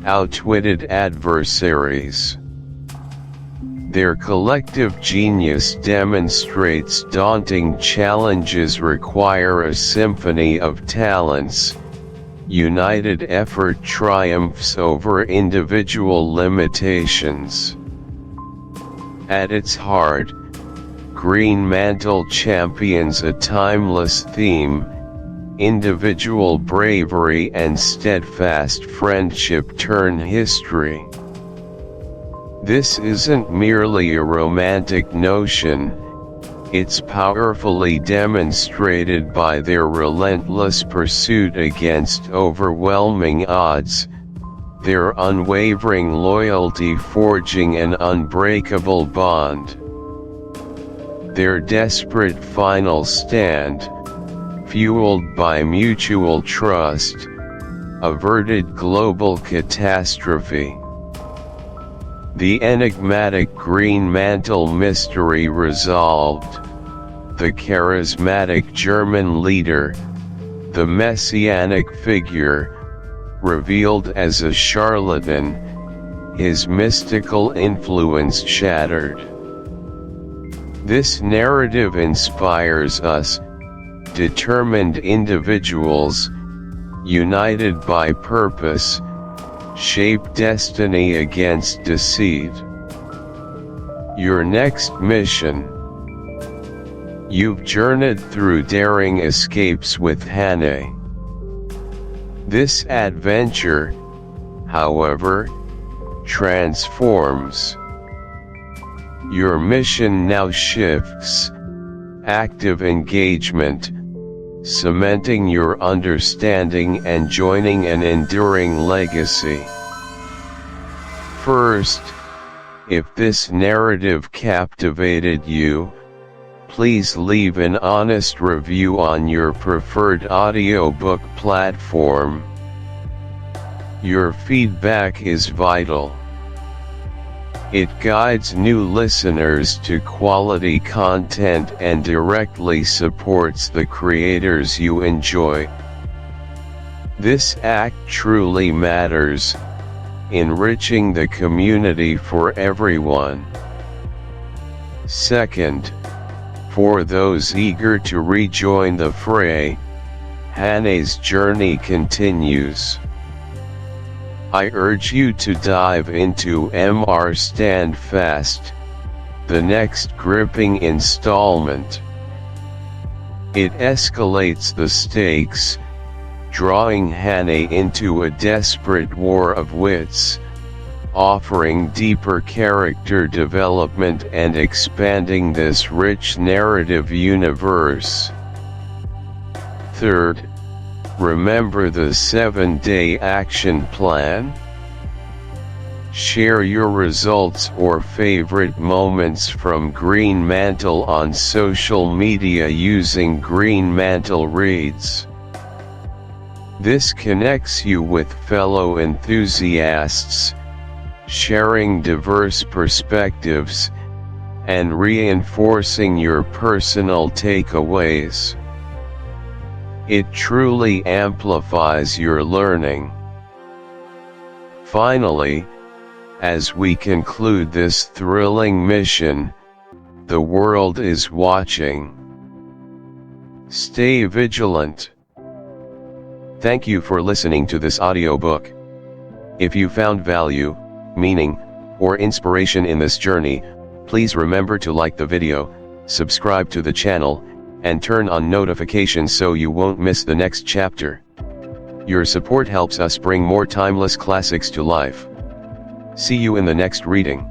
outwitted adversaries. Their collective genius demonstrates daunting challenges require a symphony of talents. United effort triumphs over individual limitations. At its heart, Greenmantle champions a timeless theme: individual bravery and steadfast friendship turn history. This isn't merely a romantic notion, it's powerfully demonstrated by their relentless pursuit against overwhelming odds, their unwavering loyalty forging an unbreakable bond. Their desperate final stand, fueled by mutual trust, averted global catastrophe. The enigmatic Greenmantle mystery resolved. The charismatic German leader, the messianic figure, revealed as a charlatan, his mystical influence shattered. This narrative inspires us, determined individuals, united by purpose, shape destiny against deceit. Your next mission. You've journeyed through daring escapes with Hannay. This adventure, however, transforms. Your mission now shifts, active engagement, cementing your understanding and joining an enduring legacy. First, if this narrative captivated you, please leave an honest review on your preferred audiobook platform. Your feedback is vital. It guides new listeners to quality content and directly supports the creators you enjoy. This act truly matters, enriching the community for everyone. Second, for those eager to rejoin the fray, Hannay's journey continues. I urge you to dive into Mr. Stand Fast, the next gripping installment. It escalates the stakes, drawing Hannay into a desperate war of wits, offering deeper character development and expanding this rich narrative universe. Third, remember the 7-day action plan? Share your results or favorite moments from Greenmantle on social media using Greenmantle Reads. This connects you with fellow enthusiasts, sharing diverse perspectives, and reinforcing your personal takeaways. It truly amplifies your learning. Finally, as we conclude this thrilling mission, the world is watching. Stay vigilant. Thank you for listening to this audiobook. If you found value, meaning, or inspiration in this journey, please remember to like the video, subscribe to the channel, and turn on notifications so you won't miss the next chapter. Your support helps us bring more timeless classics to life. See you in the next reading.